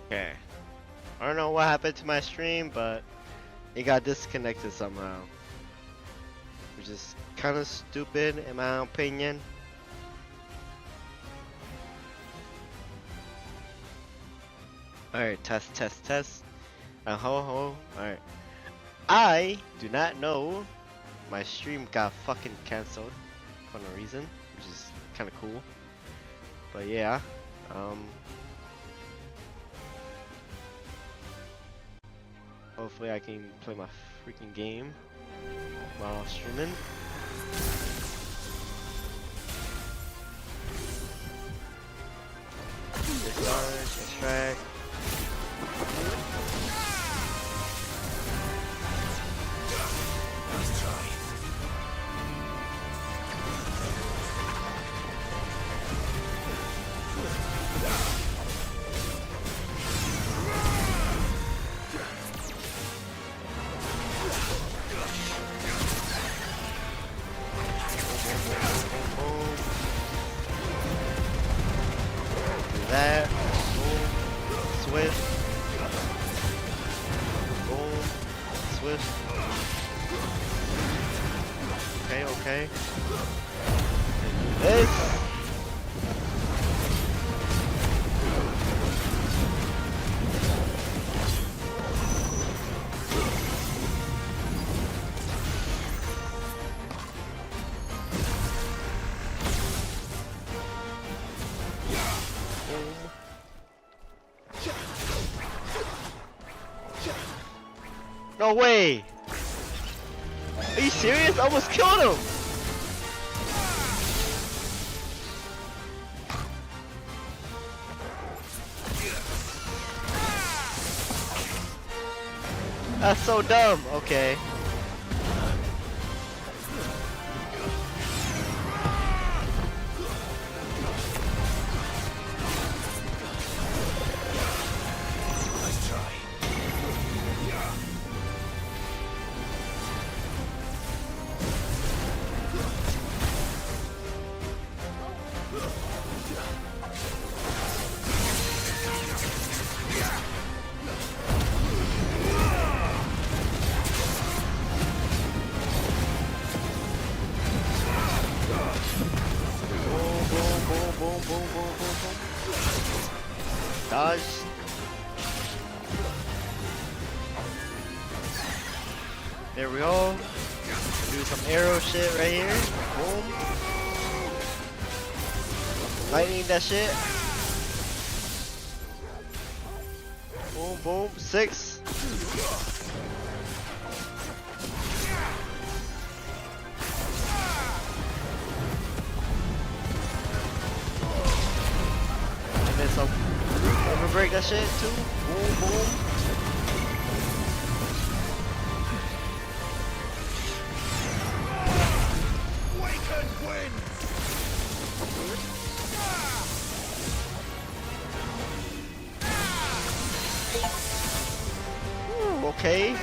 Okay. I don't know what happened to my stream, but it got disconnected somehow. Which is kind of stupid in my opinion. Alright, test, test, test. Alright. I do not know my stream got fucking cancelled for no reason, which is kind of cool. But yeah, hopefully I can play my freaking game while streaming. Discharge, extract. Nice try. That. Boom. Swift. Boom. Swift. Okay, okay. This. No way! Are you serious? I almost killed him! That's so dumb. Okay. Nice try. Boom, boom, boom, boom, boom. Dodge. There we go. Do some arrow shit right here. Boom. Lightning that shit. Boom, boom. 6. And then some overbreak that shit too. Boom, boom. Waken win. Ooh, okay.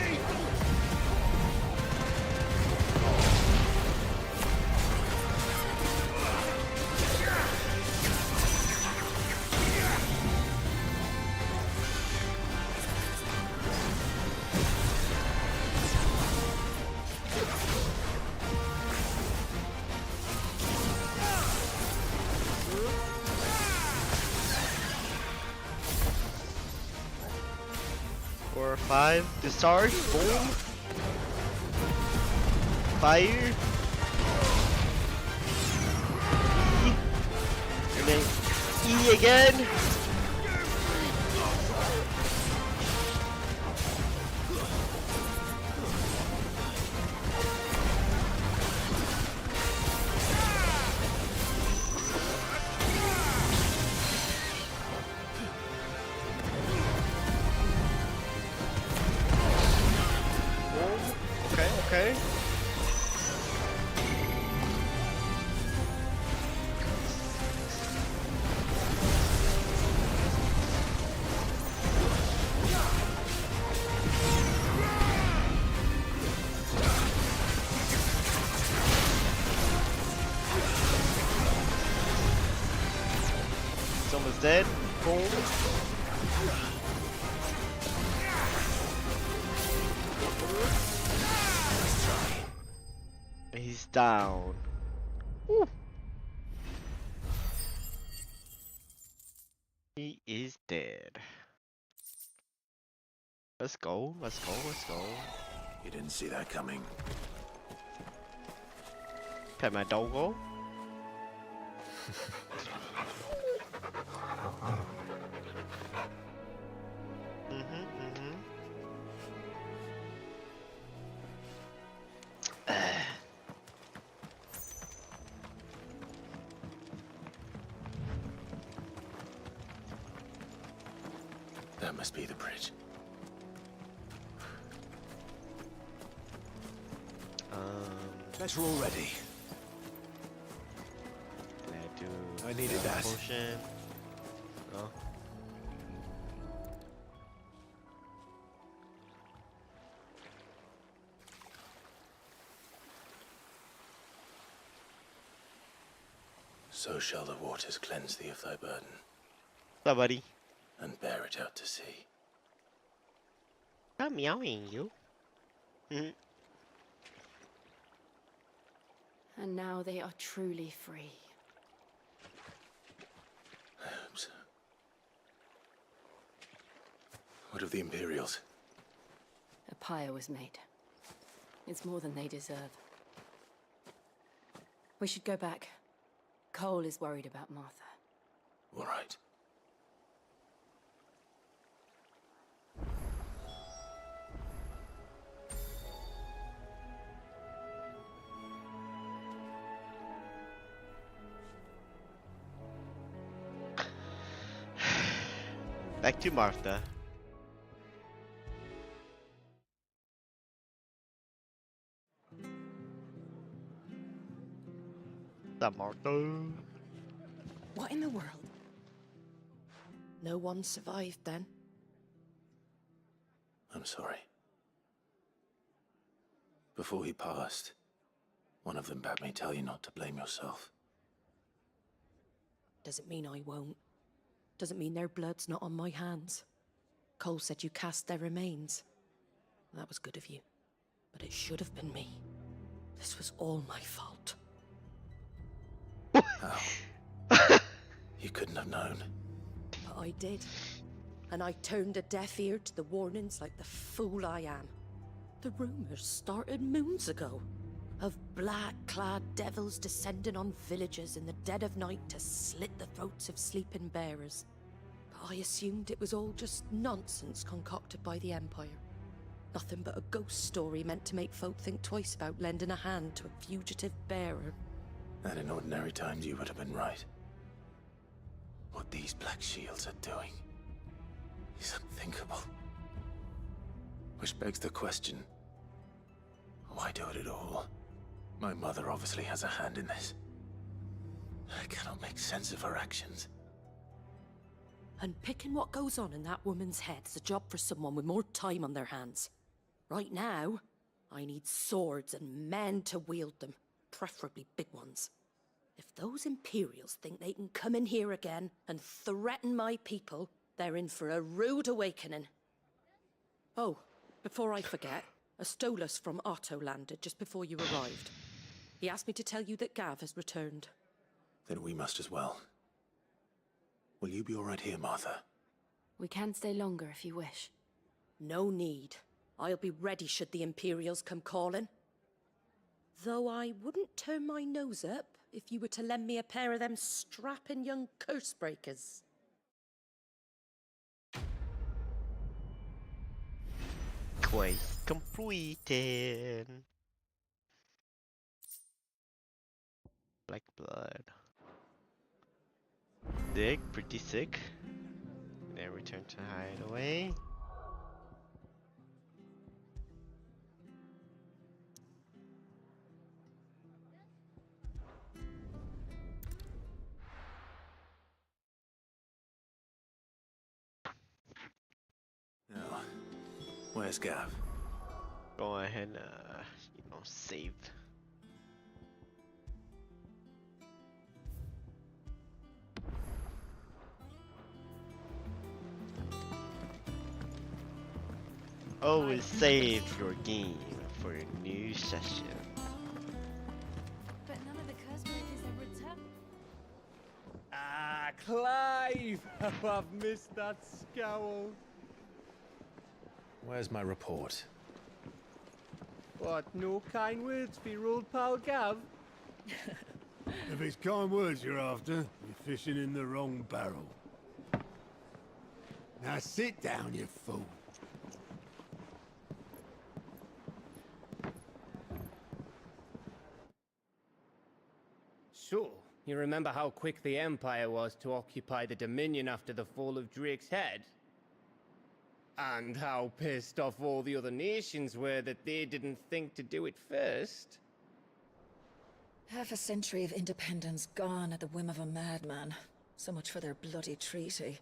Four, 5. Discharge. Boom. Fire. E. And then E again. Okay, okay. Someone's dead. Boom. down. Woo. He is dead. Let's go, let's go, let's go. You didn't see that coming. Pet my doggo. That must be the bridge. Better already. Can I do? I needed that. Potion. No. So shall the waters cleanse thee of thy burden, What's up, buddy? and bear it out to sea. Stop meowing, you. And now they are truly free. I hope so. What of the Imperials? A pyre was made. It's more than they deserve. We should go back. Cole is worried about Martha. All right. Back to Martha. What's up, Martha? What in the world? No one survived then? I'm sorry. Before he passed, one of them bade me tell you not to blame yourself. Doesn't mean I won't. Doesn't mean their blood's not on my hands. Cole said you cast their remains. That was good of you. But it should have been me. This was all my fault. How? You couldn't have known. But I did. And I turned a deaf ear to the warnings like the fool I am. The rumors started moons ago. Of black-clad devils descending on villages in the dead of night to slit the throats of sleeping bearers. But I assumed it was all just nonsense concocted by the Empire. Nothing but a ghost story meant to make folk think twice about lending a hand to a fugitive bearer. And in ordinary times you would have been right. What these Black Shields are doing is unthinkable. Which begs the question, why do it at all? My mother obviously has a hand in this. I cannot make sense of her actions. And picking what goes on in that woman's head is a job for someone with more time on their hands. Right now, I need swords and men to wield them, preferably big ones. If those Imperials think they can come in here again and threaten my people, they're in for a rude awakening. Oh, before I forget, a Stolas from Otto landed just before you arrived. He asked me to tell you that Gav has returned. Then we must as well. Will you be all right here, Martha? We can stay longer if you wish. No need. I'll be ready should the Imperials come calling. Though I wouldn't turn my nose up if you were to lend me a pair of them strapping young curse breakers. Quest completed. Black blood. Sick, pretty sick. Then return to hideaway. Now, where's Gav? Go ahead, save. Always save your game for a new session. Clive! Oh, I've missed that scowl. Where's my report? What, no kind words for your old pal Gav? If it's kind words you're after, you're fishing in the wrong barrel. Now sit down, you fool. So, you remember how quick the Empire was to occupy the Dominion after the fall of Drake's head? And how pissed off all the other nations were that they didn't think to do it first? Half a century of independence gone at the whim of a madman. So much for their bloody treaty.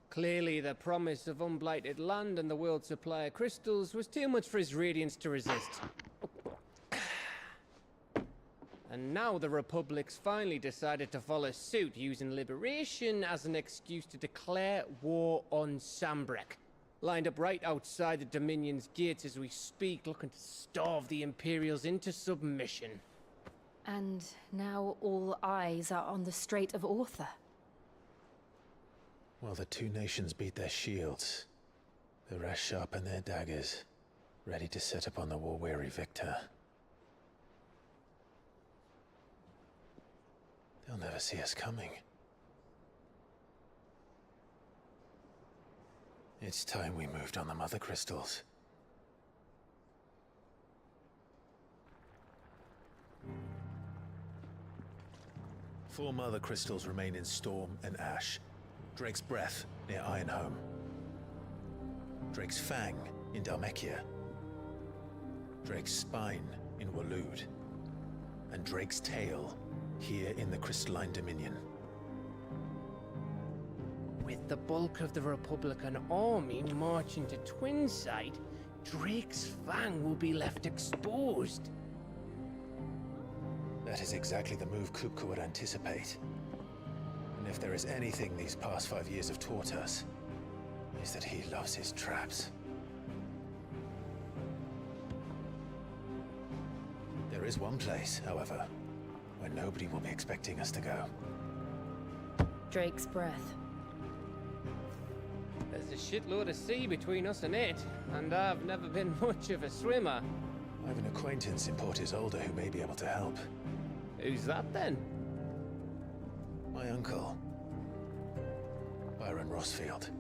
Clearly, the promise of unblighted land and the world's supply of crystals was too much for his radiance to resist. And now the Republic's finally decided to follow suit, using liberation as an excuse to declare war on Sambrek. Lined up right outside the Dominion's gates as we speak, looking to starve the Imperials into submission. And now all eyes are on the Strait of Author. While the two nations beat their shields, the rest sharpen their daggers, ready to set upon the war-weary victor. They'll never see us coming. It's time we moved on the Mother Crystals. Four Mother Crystals remain in Storm and Ash. Drake's Breath near Ironhome. Drake's Fang in Dhalmekia. Drake's Spine in Waloed. And Drake's Tail here in the Crystalline Dominion. With the bulk of the Republican army marching to Twinside, Drake's Fang will be left exposed. That is exactly the move Kupka would anticipate. And if there is anything these past 5 years have taught us, is that he loves his traps. There is one place, however, where nobody will be expecting us to go. Drake's Breath. There's a shitload of sea between us and it, and I've never been much of a swimmer. I have an acquaintance in Port Isolde who may be able to help. Who's that then? My uncle, Byron Rosfield.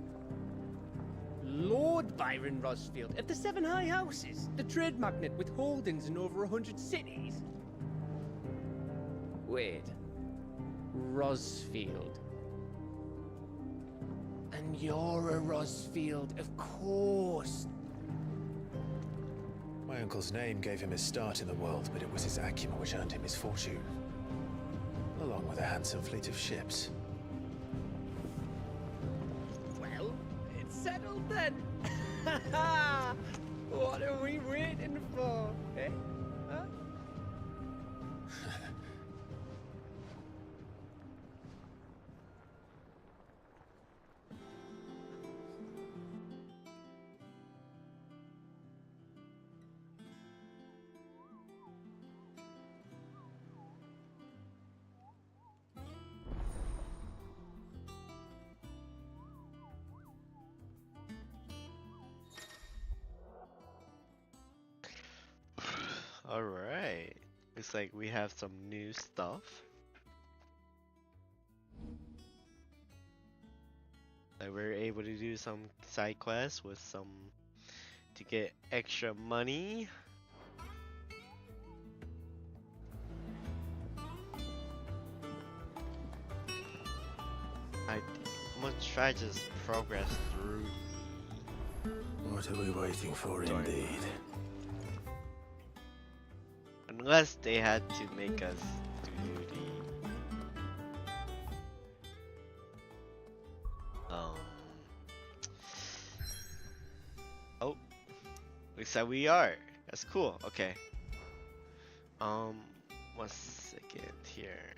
Lord Byron Rosfield of the Seven High Houses, the trade magnate with holdings in over 100 cities. Wait, Rosfield. And you're a Rosfield, of course. My uncle's name gave him his start in the world, but it was his acumen which earned him his fortune. Along with a handsome fleet of ships. Well, it's settled then. What are we waiting for, eh? Huh? Alright. Looks like we have some new stuff. Like we're able to do some side quests with some to get extra money. I'm gonna try to just progress through. What are we waiting for, Sorry. indeed? Unless they had to make us do the oh, looks like we are. That's cool. Okay. 1 second here.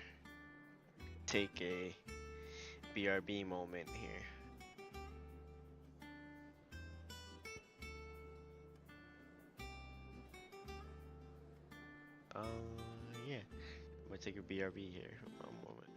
Take a BRB moment here. Yeah. I'm gonna take a BRB here. 1 moment.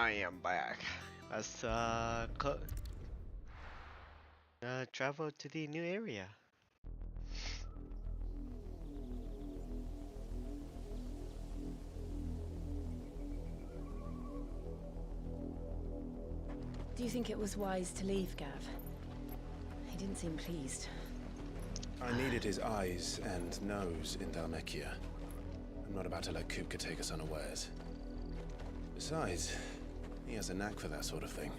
I am back. Let's travel to the new area. Do you think it was wise to leave, Gav? He didn't seem pleased. I needed his eyes and nose in Dhalmekia. I'm not about to let Kupka take us unawares. Besides, he has a knack for that sort of thing.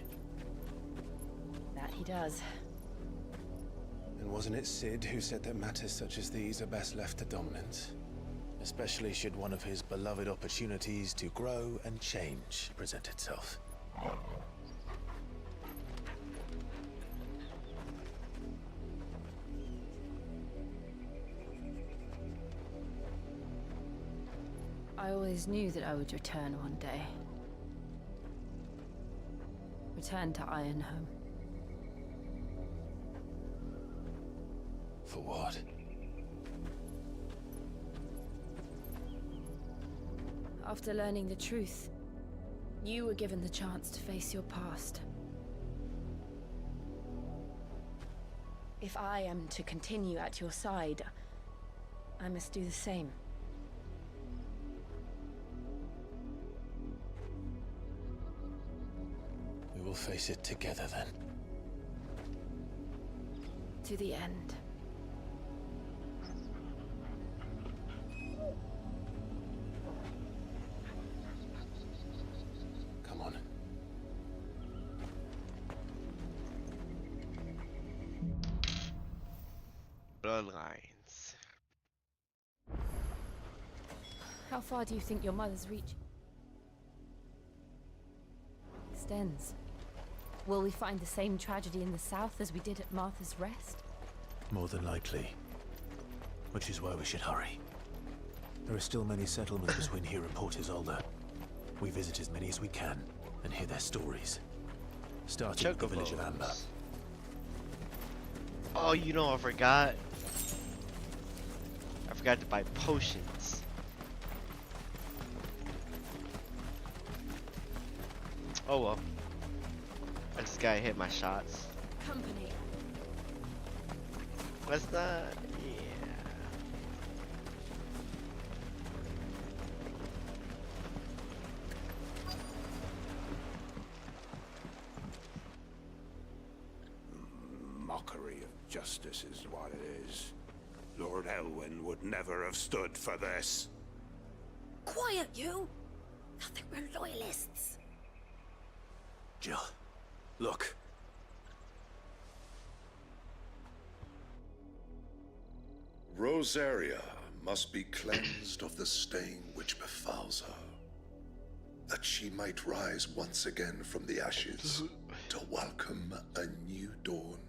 That he does. And wasn't it Sid who said that matters such as these are best left to dominance? Especially should one of his beloved opportunities to grow and change present itself. I always knew that I would return one day. Return to Ironhome. For what? After learning the truth, you were given the chance to face your past. If I am to continue at your side, I must do the same. We will face it together then. To the end. Come on. Bloodlines. How far do you think your mother's reach extends? Will we find the same tragedy in the south as we did at Martha's Rest? More than likely. Which is why we should hurry. There are still many settlements between here and Port Isolde. We visit as many as we can and hear their stories. Starting with the village of Amber. Oh, you know, I forgot. I forgot to buy potions. Oh well. I just gotta hit my shots. Company. Let's not. Yeah. Mockery of justice is what it is. Lord Elwyn would never have stood for this. Quiet, you! I think we're loyalists. Jill, look. Rosaria must be cleansed of the stain which befouls her, that she might rise once again from the ashes to welcome a new dawn.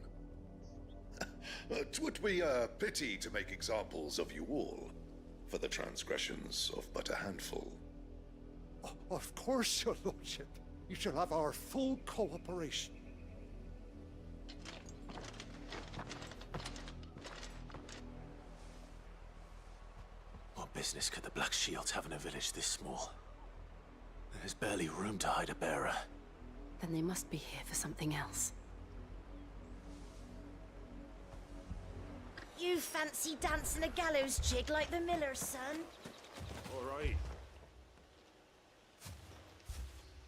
'Twould be a pity to make examples of you all, for the transgressions of but a handful. Of course, your lordship. You shall have our full cooperation. What business could the Black Shields have in a village this small? There's barely room to hide a bearer. Then they must be here for something else. You fancy dancing a gallows jig like the miller's son? All right.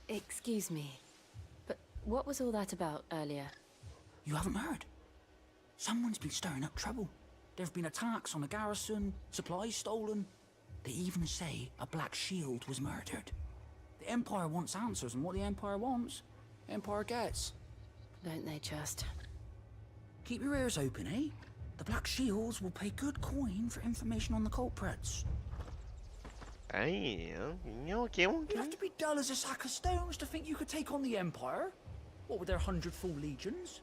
Excuse me, but what was all that about earlier? You haven't heard? Someone's been stirring up trouble. There have been attacks on the garrison, supplies stolen. They even say a Black Shield was murdered. The Empire wants answers, and what the Empire wants, the Empire gets. Don't they just? Keep your ears open, eh? The Black Shields will pay good coin for information on the culprits. Okay. You'd have to be dull as a sack of stones to think you could take on the Empire. What with their 100 full legions?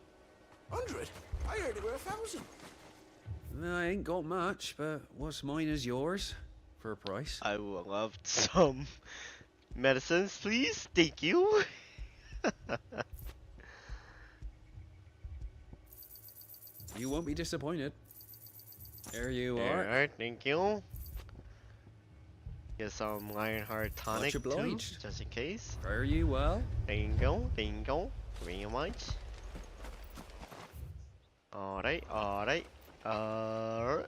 100? I heard it were 1,000. I ain't got much, but what's mine is yours, for a price. I would love some medicines, please. Thank you. You won't be disappointed. There you are. Alright, thank you. Get some Lionheart tonic too, obliged. just in case. Fare you well. There you go, there you go. Very much. Alright, alright. Oh.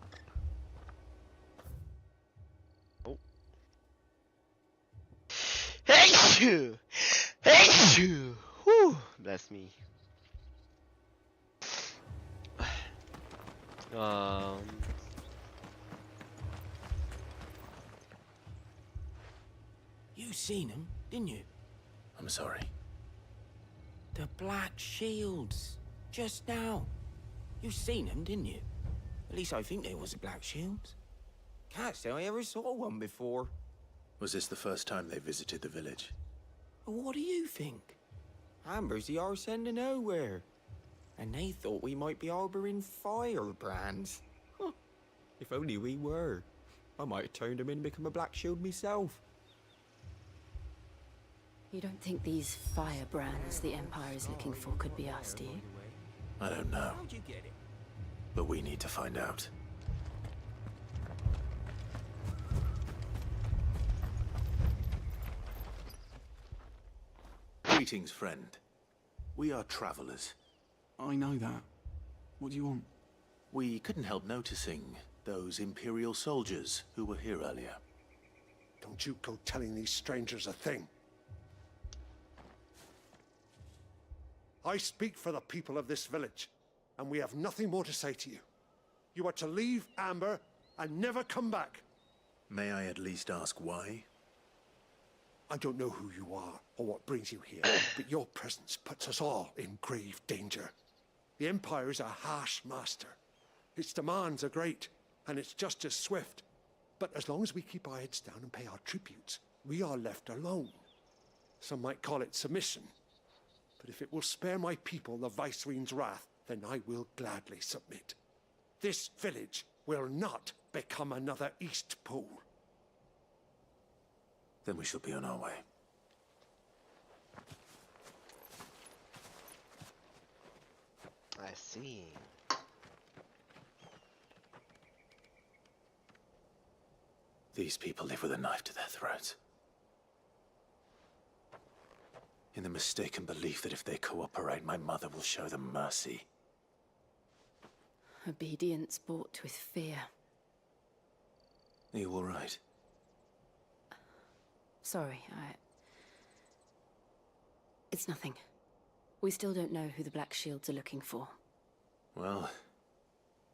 Hey shoo! Hey shoo! Whew! Bless me. You seen him, didn't you? I'm sorry. The Black Shields. Just now. You seen them, didn't you? At least I think they was the Black Shields. Can't say I ever saw one before. Was this the first time they visited the village? What do you think? Amber's the arse end of nowhere. And they thought we might be harboring firebrands. Huh. If only we were. I might have turned them in and become a Black Shield myself. You don't think these firebrands the Empire is looking for could be us, do you? I don't know, How'd you get it? but we need to find out. Greetings, friend. We are travelers. I know that. What do you want? We couldn't help noticing those Imperial soldiers who were here earlier. Don't you go telling these strangers a thing. I speak for the people of this village, and we have nothing more to say to you. You are to leave Amber and never come back. May I at least ask why? I don't know who you are or what brings you here, but your presence puts us all in grave danger. The Empire is a harsh master. Its demands are great, and its justice swift. But as long as we keep our heads down and pay our tributes, we are left alone. Some might call it submission. But if it will spare my people the Viceroy's wrath, then I will gladly submit. This village will not become another East Pool. Then we shall be on our way. I see. These people live with a knife to their throats. In the mistaken belief that if they cooperate, my mother will show them mercy. Obedience bought with fear. Are you all right? Sorry, It's nothing. We still don't know who the Black Shields are looking for. Well,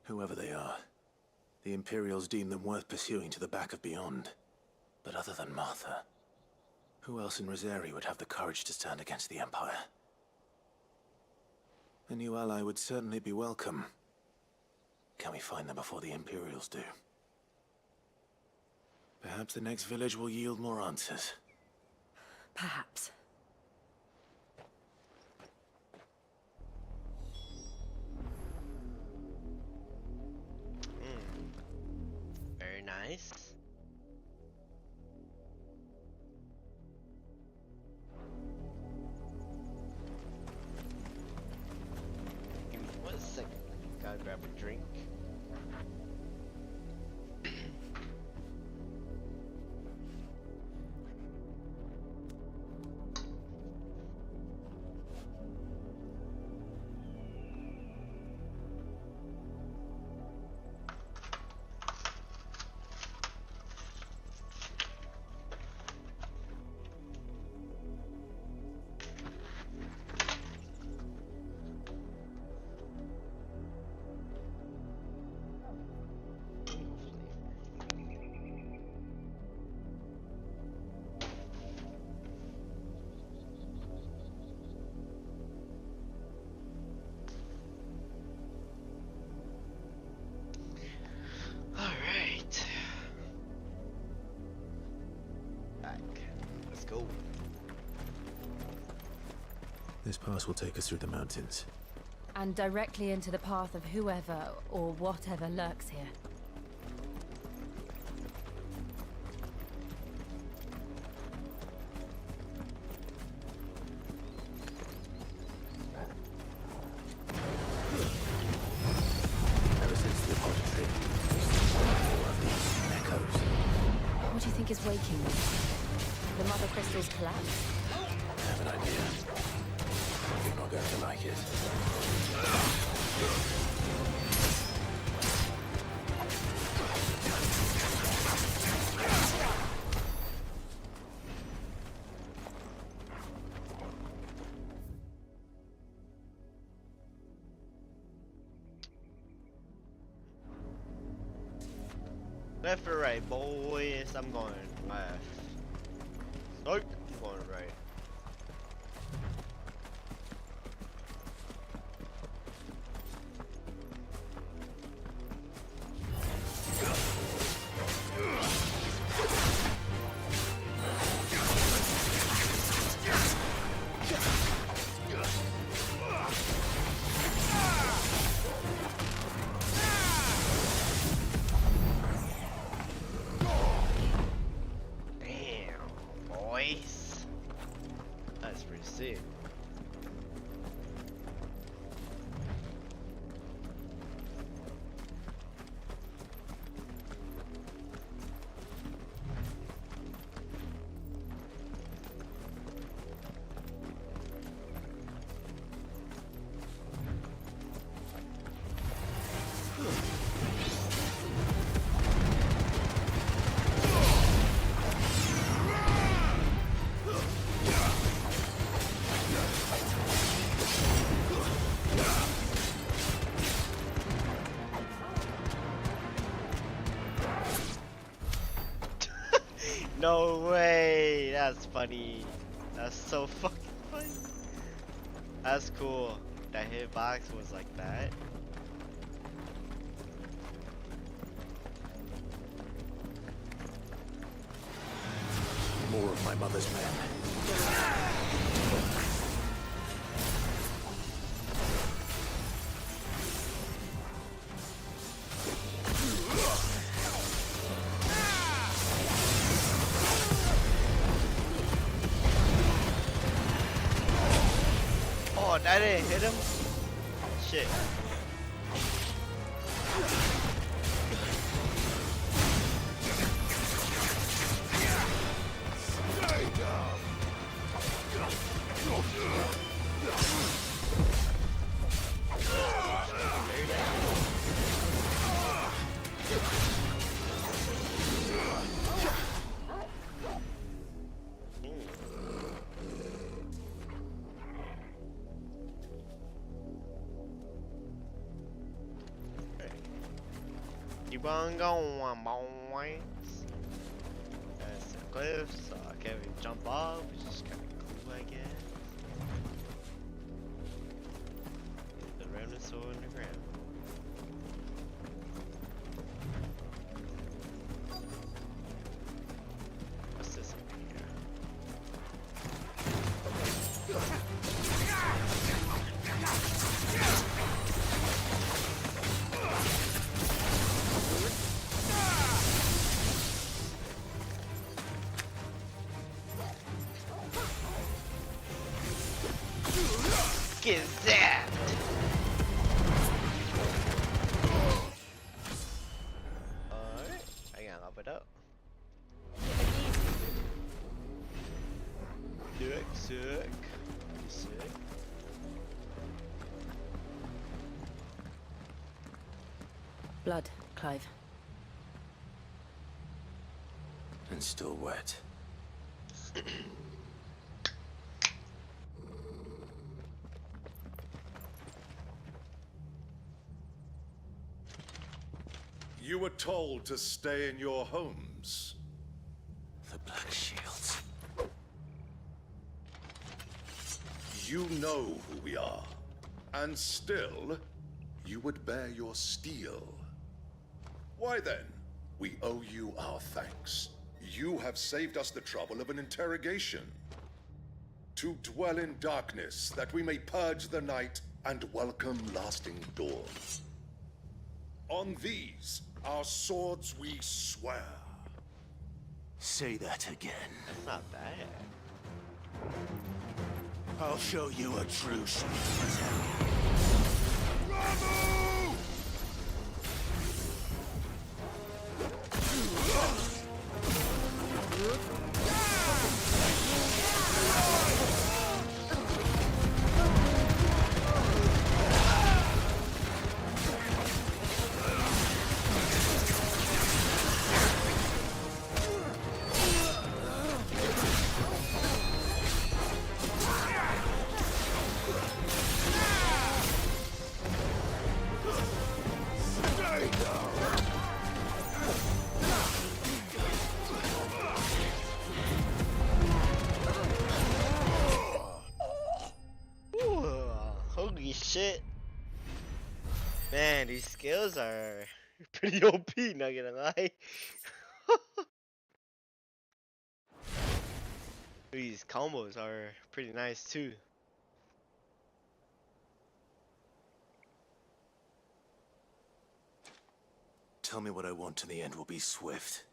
whoever they are, the Imperials deem them worth pursuing to the back of beyond. But other than Martha, who else in Rosari would have the courage to stand against the Empire? A new ally would certainly be welcome. Can we find them before the Imperials do? Perhaps the next village will yield more answers. Perhaps. Very nice. Give me 1 second. Gotta grab a drink. Alright. Back. Let's go. This pass will take us through the mountains. And directly into the path of whoever or whatever lurks here. What do you think is is waking me? The mother crystals collapse? I have an idea. You're not going to like it. Left or right, boys? I'm going left. Nope, I'm going right. That's pretty sick. No way! That's funny. That's so fucking funny. That's cool. That hitbox was like that. More of my mother's men. Oh, that didn't hit him? Shit. Keep on going, boys. That's the cliff, so I can't even jump off, which is kind of cool, I guess. The remnant sword in the ground. What's this up here? Get zapped! Alright, I gotta up it up. Sick. Blood, Clive. And still wet. You were told to stay in your homes. The Black Shields. You know who we are. And still, you would bear your steel. Why then? We owe you our thanks. You have saved us the trouble of an interrogation. To dwell in darkness, that we may purge the night and welcome lasting dawn. On these, our swords we swear. Say that again. That's not bad. I'll show you a truce. Man, these skills are pretty OP, not gonna lie. These combos are pretty nice too. Tell me what I want and the end will be swift.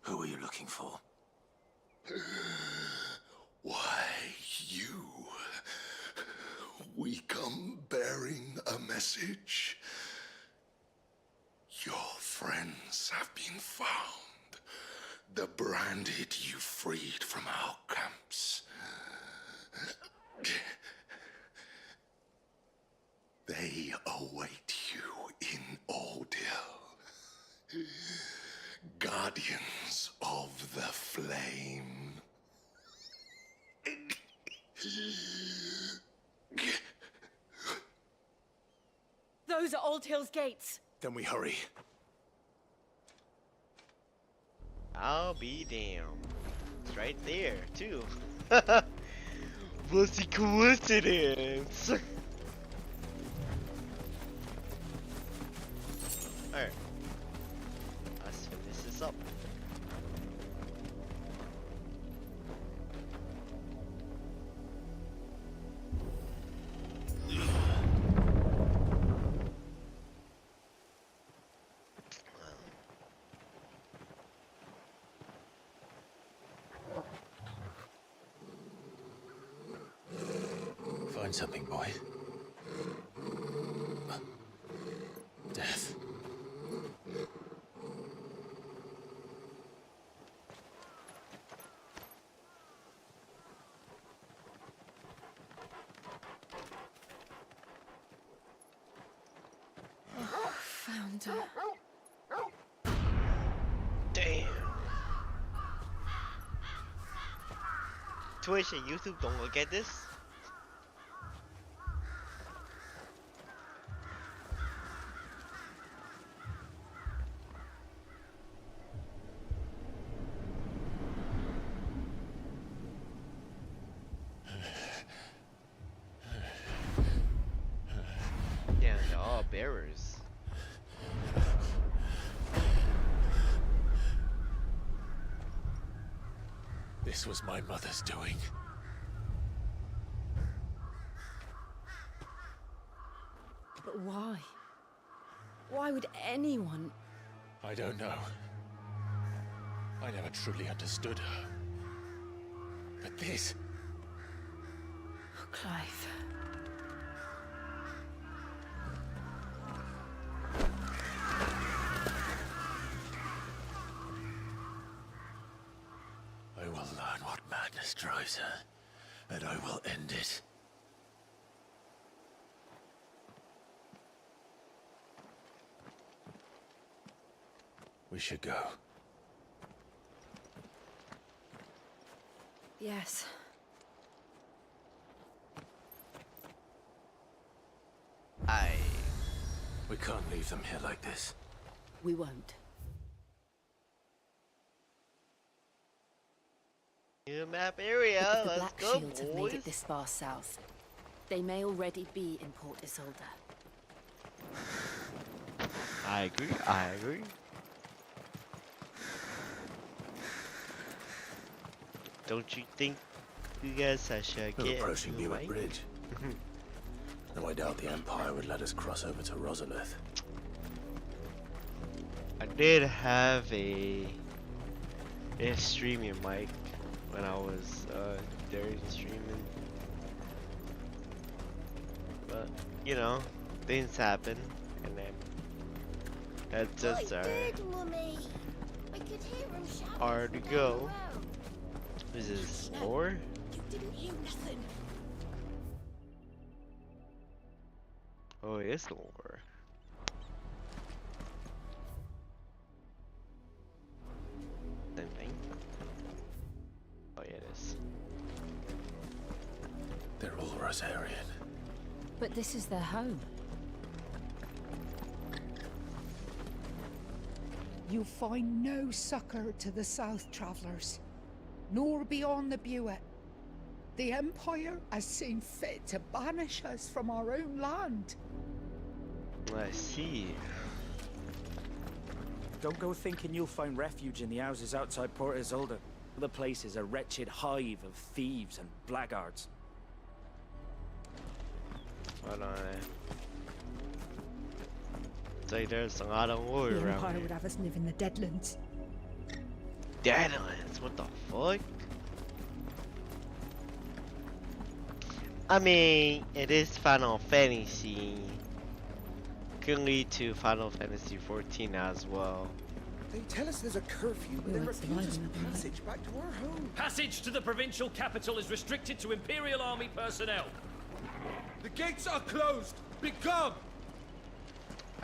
Who are you looking for? Why, you. We come bearing a message. Your friends have been found. The branded you freed from our camps. They await you in Ordeal. Guardians of the Flame. Those are Old Hill's gates. Then we hurry. I'll be damned. It's right there, too. What's the coincidence? Alright. Let's finish this up. Find something, boy. Death. Found her. Damn. Twitch and YouTube, don't look at this. Yeah, they're all bearers. This was my mother's doing. But why? Why would anyone? I don't know. I never truly understood her. But this... Oh, Clive. I will learn what madness drives her, and I will end it. We should go. Yes. We can't leave them here like this. We won't. New map area, If the let's Black go, Shields have made boys. it this far south, they may already be in Port Isolde. I agree, I agree. Don't you think you guys should We're get approaching in the Buick way? Bridge. Though I doubt the Empire would let us cross over to Rosalith. I did have a streaming mic when I was during streaming, but you know, things happen, and then that's just Mummy. I could hear him shouting hard to from go. down the road. Is this lore? You didn't hear nothing. Oh, it is lore. Same thing. Oh yeah, it is. They're all Rosarian. But this is their home. You find no succor to the South Travellers, nor beyond the Buet. The Empire has seen fit to banish us from our own land. I see. Don't go thinking you'll find refuge in the houses outside Port Isolde. The place is a wretched hive of thieves and blackguards. Hold on. It's like there's a lot of war The around Empire here. would have us live in the Deadlands. Deadlands, what the fuck? I mean, it is Final Fantasy. Could lead to Final Fantasy 14 as well. They tell us there's a curfew, but then refuse us passage back to our home. Passage to the provincial capital is restricted to Imperial Army personnel. The gates are closed! Begone!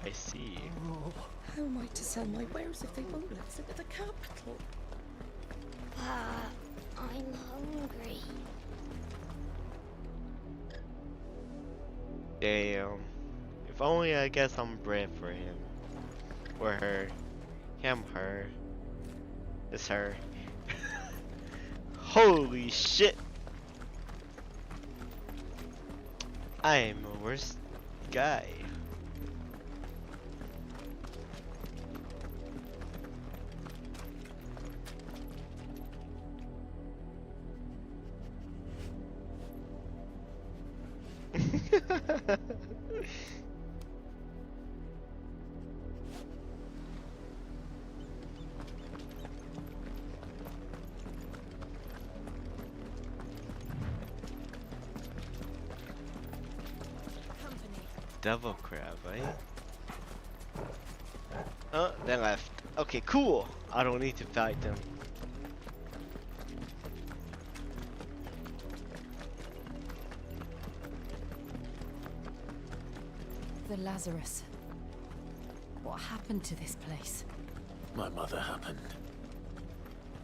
I see. Oh, how am I to sell my wares if they won't let us into the capital? I'm hungry. Damn. If only I get some bread for him. Or her. Him, her. It's her. Holy shit! I am the worst guy. Devil crab, right? Oh, they left. Okay, cool. I don't need to fight them. The Lazarus. What happened to this place? My mother happened.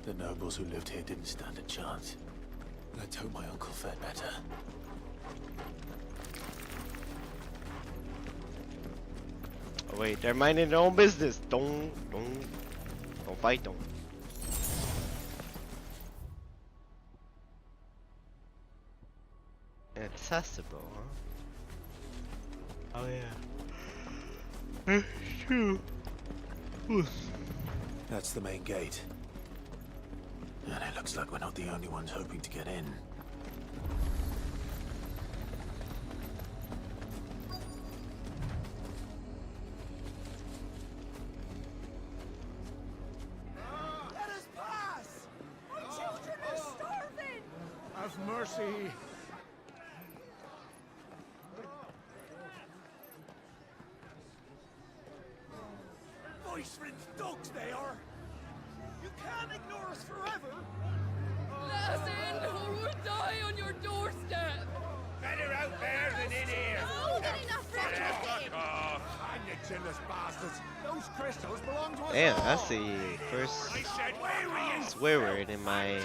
The nobles who lived here didn't stand a chance. Let's hope my uncle fared better. Oh wait, they're minding their own business. Don't fight them. Accessible, huh? Oh yeah. True. That's the main gate. And it looks like we're not the only ones hoping to get in. Let us pass! Our children are starving! Have mercy! Voice-rinsed dogs they are! You can't ignore us forever! Let us in or we'll die on your doorstep! Better out there than in here! Oh, get enough rhetoric! Hang you chinless bastards! Those crystals belong to us Damn, all! that's the first swear word in my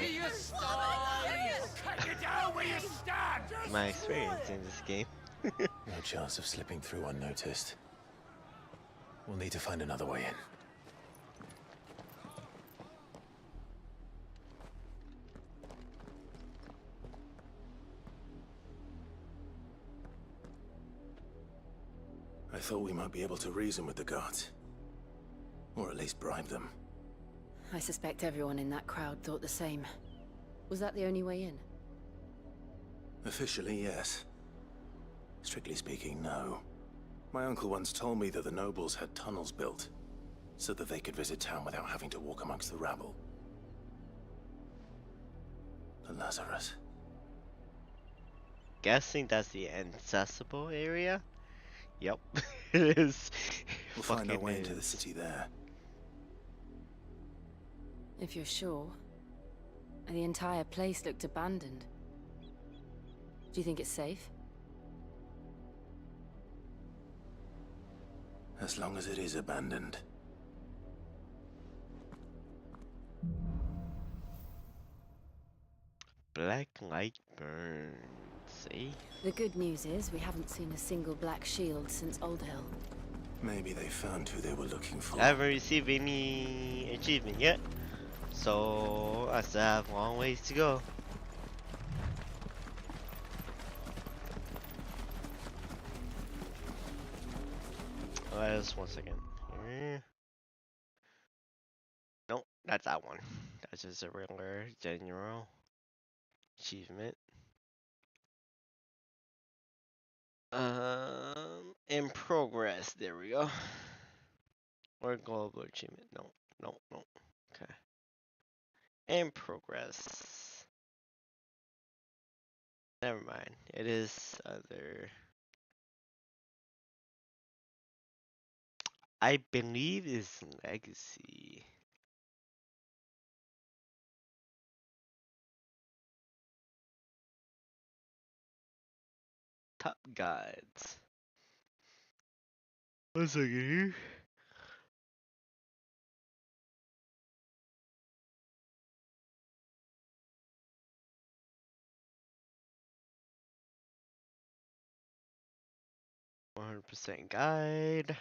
experience in this game. No chance of slipping through unnoticed. We'll need to find another way in. I thought we might be able to reason with the guards. Or at least bribe them. I suspect everyone in that crowd thought the same. Was that the only way in? Officially, yes. Strictly speaking, no. My uncle once told me that the nobles had tunnels built, so that they could visit town without having to walk amongst the rabble. The Lazarus. Guessing that's the accessible area? Yep, it is. We'll find our way Fucking into the is. city there. If you're sure. The entire place looked abandoned. Do you think it's safe? As long as it is abandoned. Black light burns, eh? The good news is we haven't seen a single black shield since Old Hill. Maybe they found who they were looking for. I haven't received any achievement yet, so I still have a long ways to go. Just 1 second. Here. Nope, that's that one. That's just a regular general achievement. In progress. There we go. Or global achievement. No, no, no. Okay. In progress. Never mind. It is other. I believe is legacy. Top guides. 1 second here. %guide.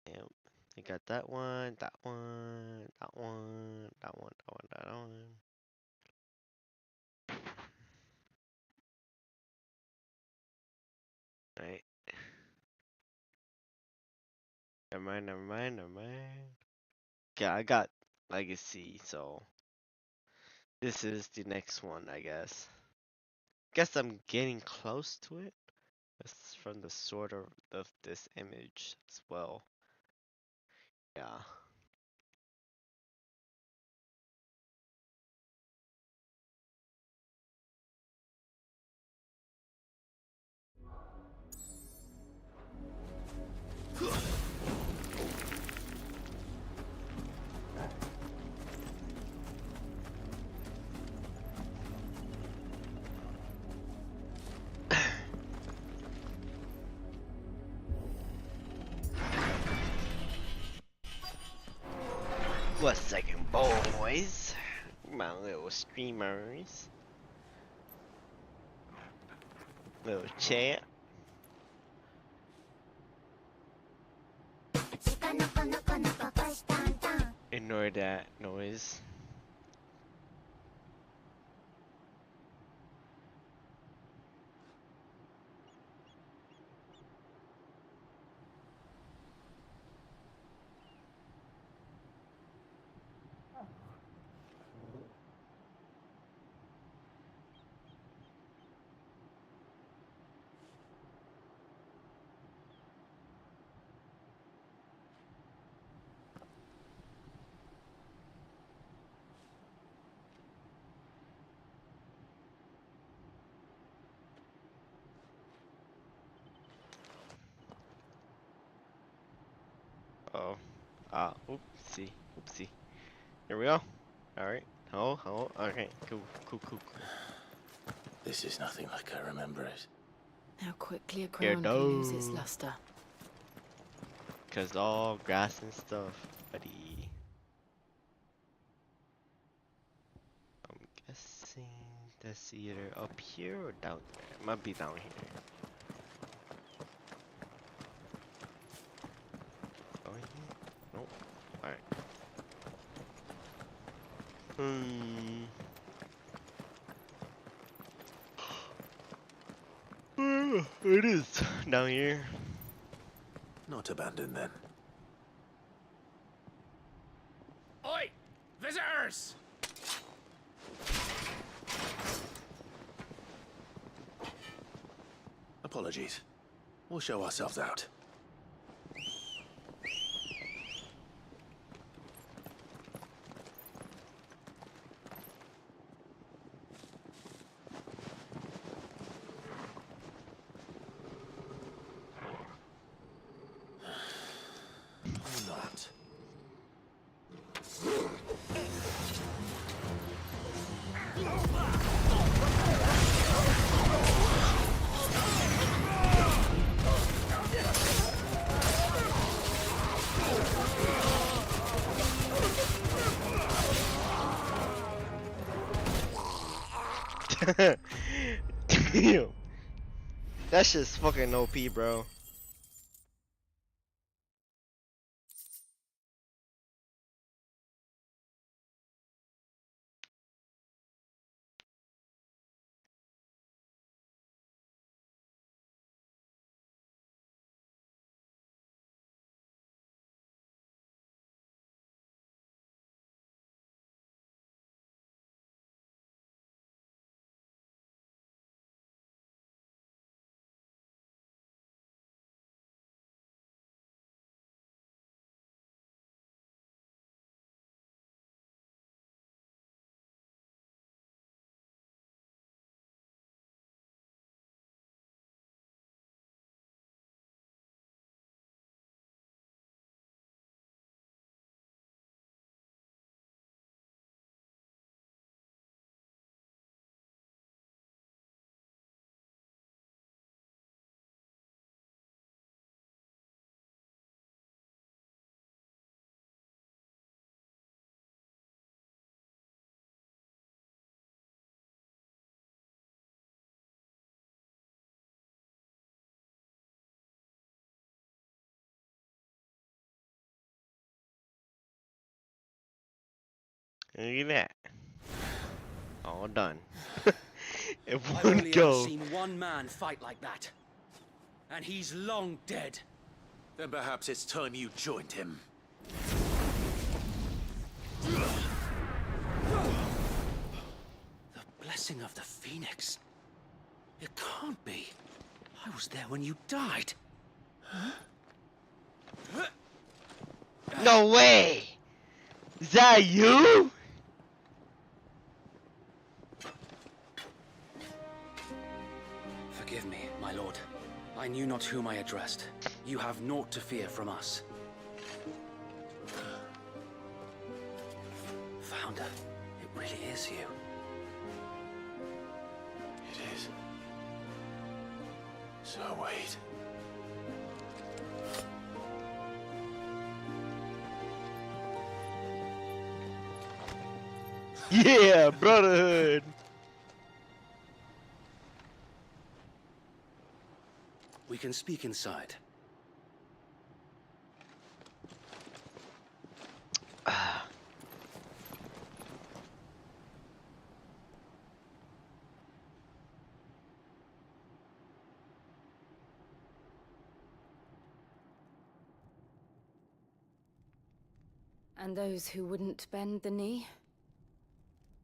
Yep. You got that one, that one, that one, that one, that one, that one. Right. Never mind, never mind, never mind. Yeah, I got legacy, so this is the next one, I guess. Guess I'm getting close to it. It's from the sort of this image as well. Yeah. One second, boys. My little streamers. Little chat. Ignore that noise. Oh. Oopsie. Oopsie. Here we go. Alright. Oh, okay. Cool. This is nothing like I remember it. How quickly a Here crown can lose its luster. Cause all grass and stuff, buddy. I'm guessing that's either up here or down there. It might be down here. Down here? Nope. Alright. It is down here. Not abandoned then. Oi! Visitors! Apologies. We'll show ourselves out. Or not. Damn. That's just fucking OP, bro. Look at that. All done. In I've one only ever go. seen one man fight like that. And he's long dead. Then perhaps it's time you joined him. The blessing of the Phoenix. It can't be. I was there when you died. No way! Is that you? Forgive me, my lord. I knew not whom I addressed. You have naught to fear from us. Founder, it really is you. It is. So wait. Yeah, brotherhood. We can speak inside. And those who wouldn't bend the knee?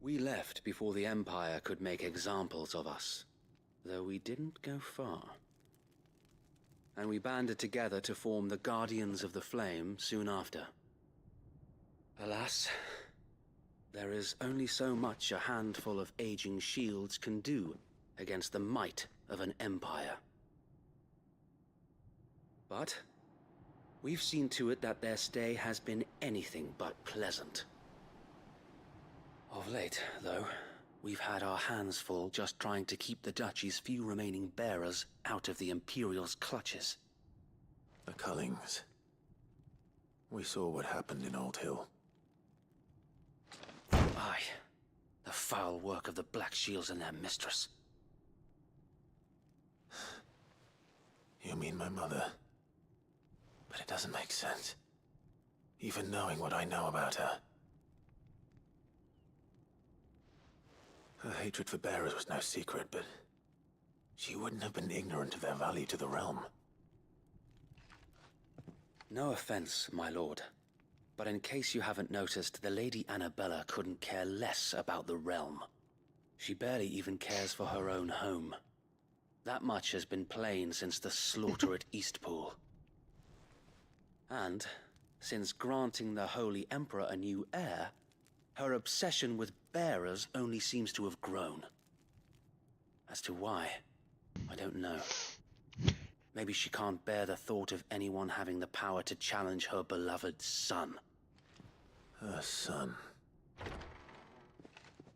We left before the Empire could make examples of us, though we didn't go far. And we banded together to form the Guardians of the Flame soon after. Alas, there is only so much a handful of aging shields can do against the might of an empire. But we've seen to it that their stay has been anything but pleasant. Of late, though, we've had our hands full just trying to keep the Duchy's few remaining bearers out of the Imperial's clutches. The Cullings. We saw what happened in Old Hill. Aye, the foul work of the Black Shields and their mistress. You mean my mother? But it doesn't make sense. Even knowing what I know about her. Her hatred for bearers was no secret, but she wouldn't have been ignorant of their value to the realm. No offense, my lord, but in case you haven't noticed, the Lady Annabella couldn't care less about the realm. She barely even cares for her own home. That much has been plain since the slaughter at Eastpool. And, since granting the Holy Emperor a new heir, her obsession with bearers only seems to have grown. As to why, I don't know. Maybe she can't bear the thought of anyone having the power to challenge her beloved son. Her son.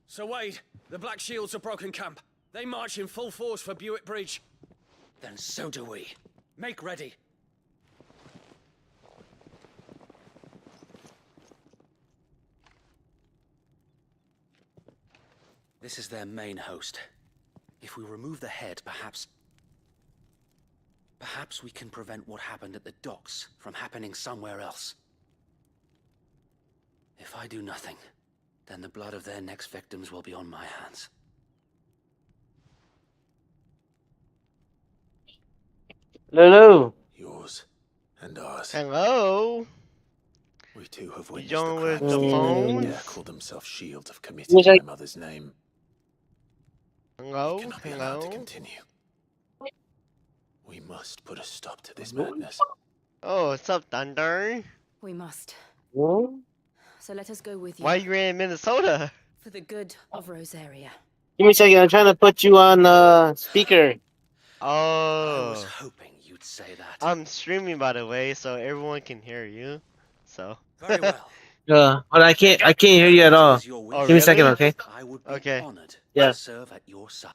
Sir Wade, the Black Shields have broken camp. They march in full force for Buick Bridge. Then so do we. Make ready. This is their main host. If we remove the head, perhaps we can prevent what happened at the docks from happening somewhere else. If I do nothing, then the blood of their next victims will be on my hands. Hello. Yours and ours. Hello. We too have witnessed John the with crimes the these men who phone. dare call themselves shields have committed in my mother's name. Hello. We cannot be allowed to continue. We must put a stop to this madness. Oh, what's up, Thunder? We must. What? So let us go with you. Why you in Minnesota? For the good of Rosaria. Give me a second. I'm trying to put you on speaker. Oh. I was hoping you'd say that. I'm streaming, by the way, so everyone can hear you. So. Very well. But I can't hear you at all. Oh, Give me a second, really? okay? I would be Okay. honored Yeah. to serve at your side.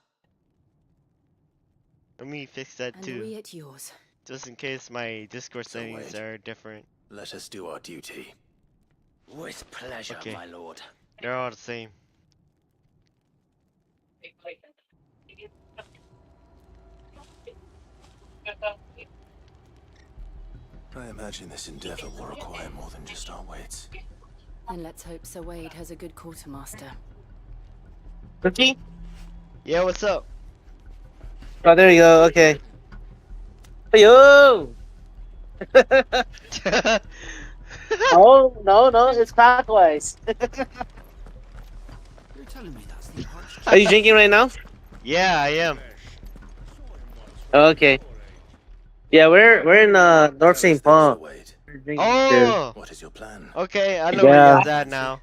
Let me fix that And too. we at yours. Just in case my Discord So settings wait. are different. Let us do our duty. With pleasure, Okay. my lord. They're all the same. I imagine this endeavor will require more than just our wits. Then let's hope Sir Wade has a good quartermaster. Cookie? Yeah, what's up? Oh, there you go. Okay. Yo! Oh, no, no, it's clockwise. You're telling me that's the arch. Are you drinking right now? Yeah, I am. Okay. Yeah, we're in North St. Paul. We're drinking too. Oh! What is your plan? Okay, I know where you Yeah. guys at now.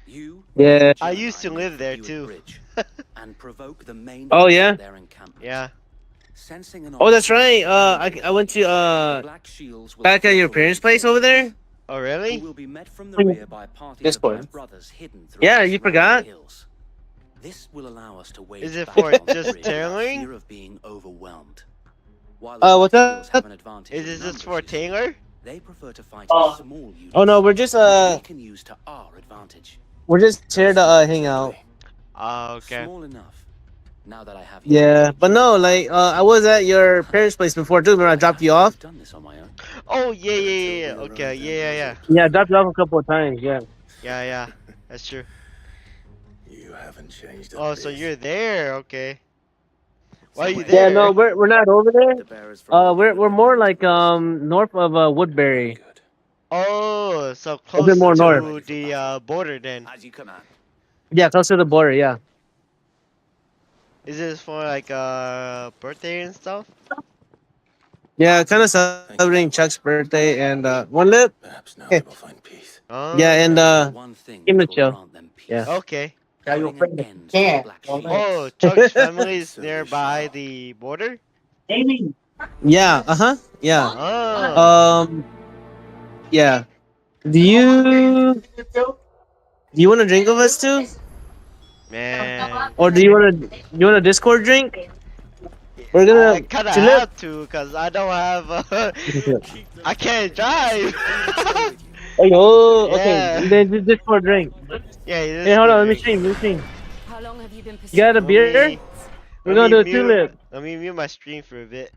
You Yeah. I used to live there too. and provoke the main Oh force yeah. of their encampment. Yeah. Sensing an Oh, that's right. opportunity, I went to Black Shields will back at your filter parents' into place over there. Oh, who really? will be met from the rear by parties Discord. of their brothers hidden through Yeah, the you surrounding forgot? hills. This will allow us to wage Is it battle for on the just bridge without tailoring? fear of being overwhelmed. While the What's Black Shields up? have an advantage Is in it just numbers, for you see, Taylor? they prefer to fight in Oh. small units. Oh no, we're just which we can use to our advantage. here to hang out. Oh, okay. Small enough. Now that I have Yeah, but no, like I was at your parents' place before too. Remember I dropped you off? done this on my own. Oh, yeah, yeah, yeah, yeah. Okay, yeah. Yeah, I dropped you off a couple of times. Yeah. Yeah, that's true. You haven't changed a Oh, so bit. you're there, okay. Why are you Yeah, no, there? we're not over there. The bearers from We're more like north of Woodbury. Oh, so A close bit more north. to the border then. As you command. Yeah, close to the border. Yeah. Is this for like birthday and stuff? Yeah, kind of celebrating Chuck's birthday and one lip. Perhaps now Yeah, they will find peace. and One thing give him a that will chill. grant them peace. Yeah. Okay. Putting an end to the Black Shields. Oh, Chuck's family is nearby the border? Yeah. Yeah. Oh. Yeah. Do you want to drink with us too, Man. or do you want a Discord drink? We're I gonna kinda Tulip. have to, cause I don't have I can't drive. Oh, okay. Yeah. Then just Discord drink. Yeah, it Hey, is hold good on. Let me drink. stream. Let me stream. How long have you been You got a Let beer? me We're gonna do a tulip. let me mute my stream for a bit.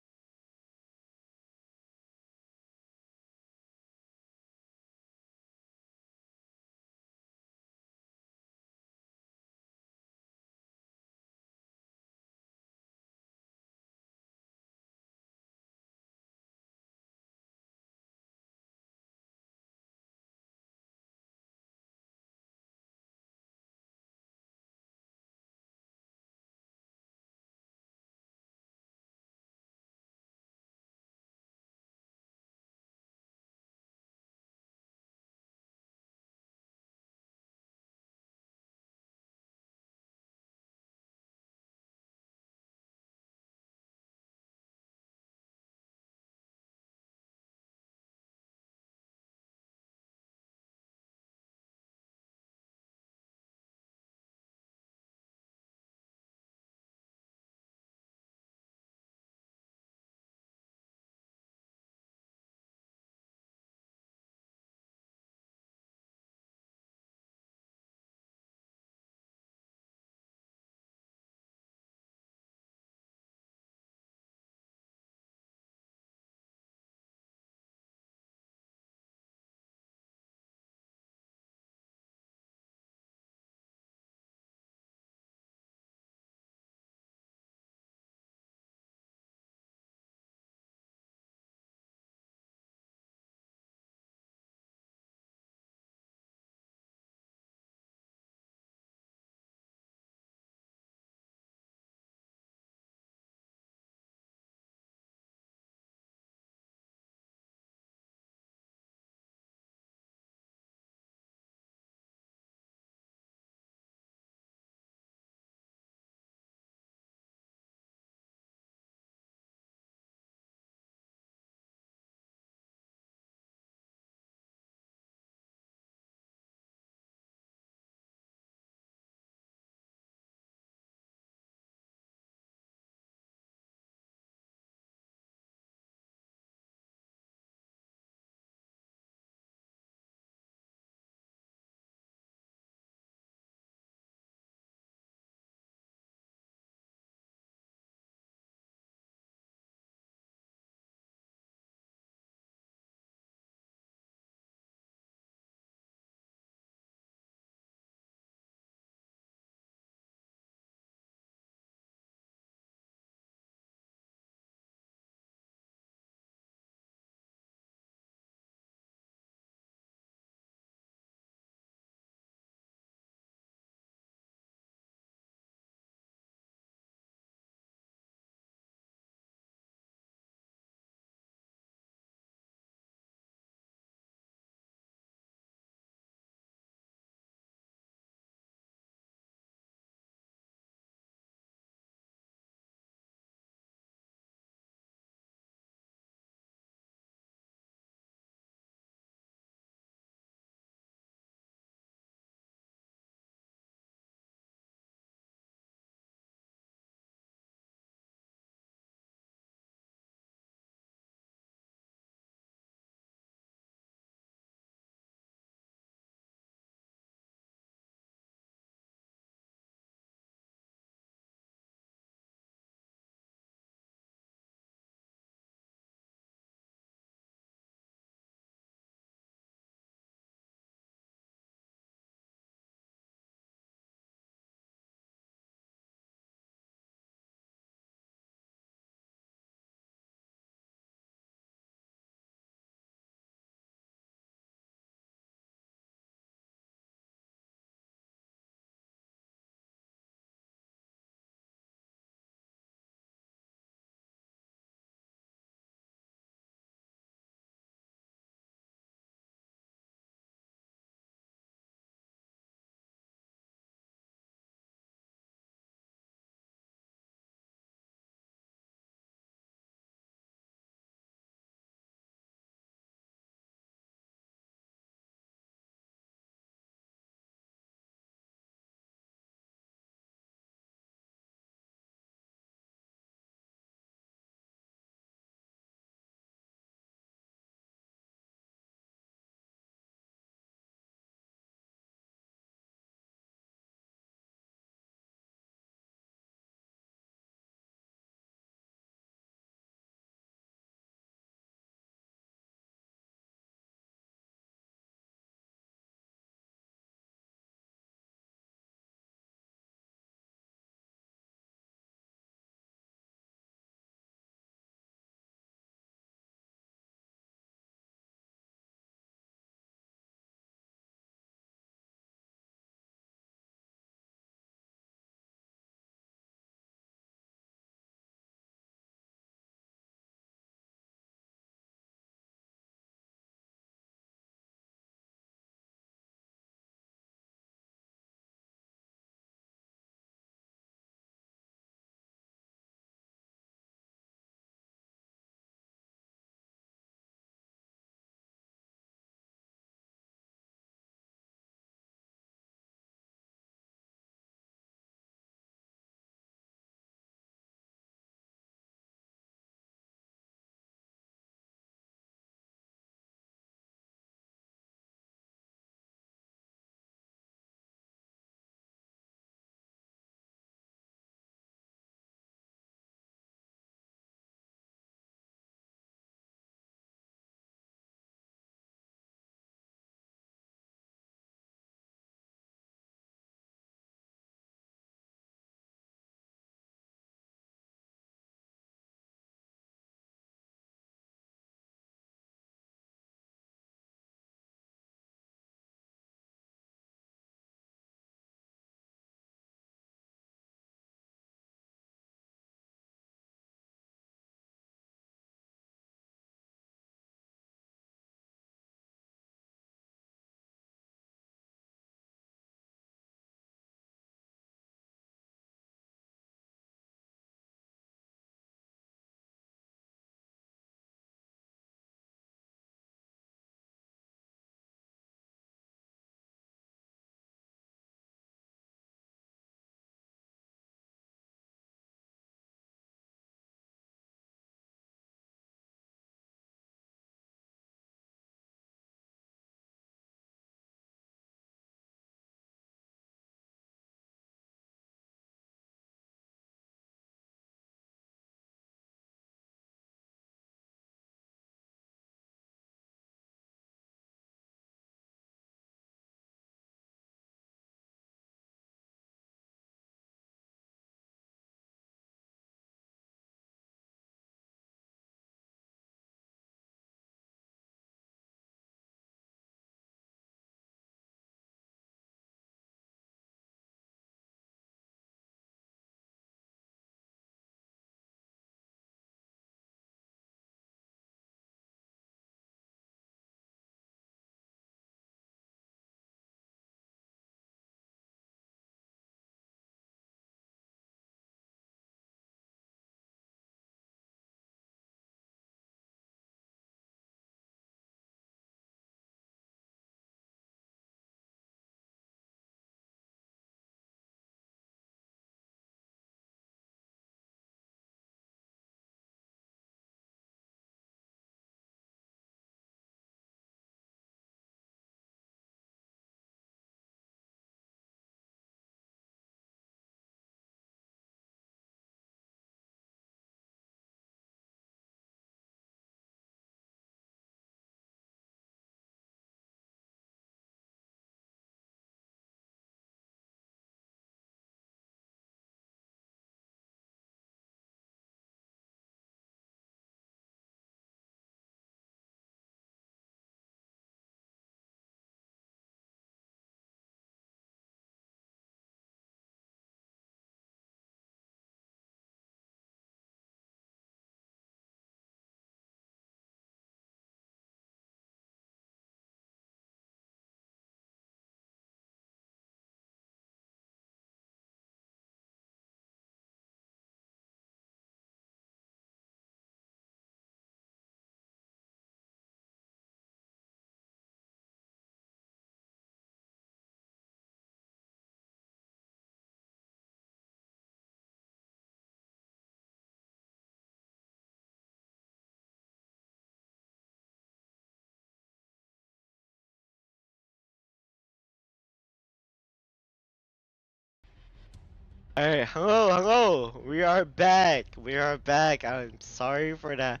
Alright, hello. We are back. We are back. I'm sorry for that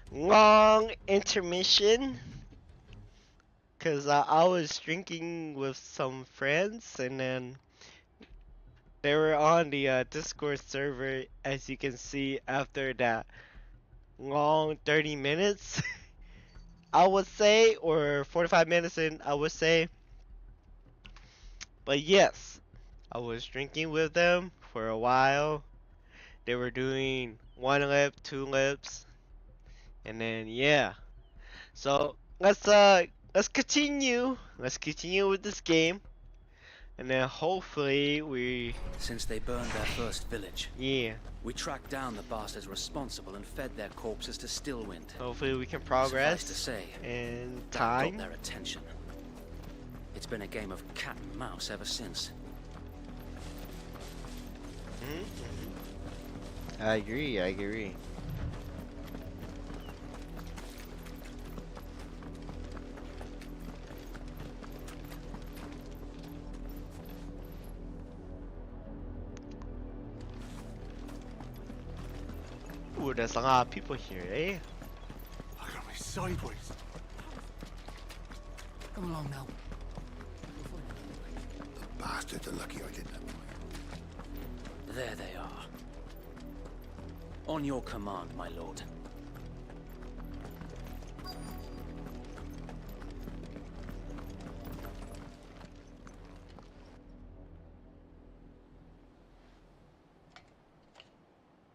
long intermission. Cause I was drinking with some friends and then they were on the Discord server, as you can see after that long 30 minutes, I would say, or 45 minutes in, I would say. But yes, I was drinking with them for a while. They were doing 1 lip, 2 lips, and then yeah. So let's continue. Let's continue with this game. And then hopefully we... Since they burned their first village, yeah, we tracked down the bastards responsible and fed their corpses to Stillwind. hopefully we can Suffice progress to say, in that time. got their attention. It's been a game of cat and mouse ever since. I agree. Ooh, there's a lot of people here, eh? I got me sideways. Come along now. The bastards are lucky I didn't. There they are. On your command, my lord.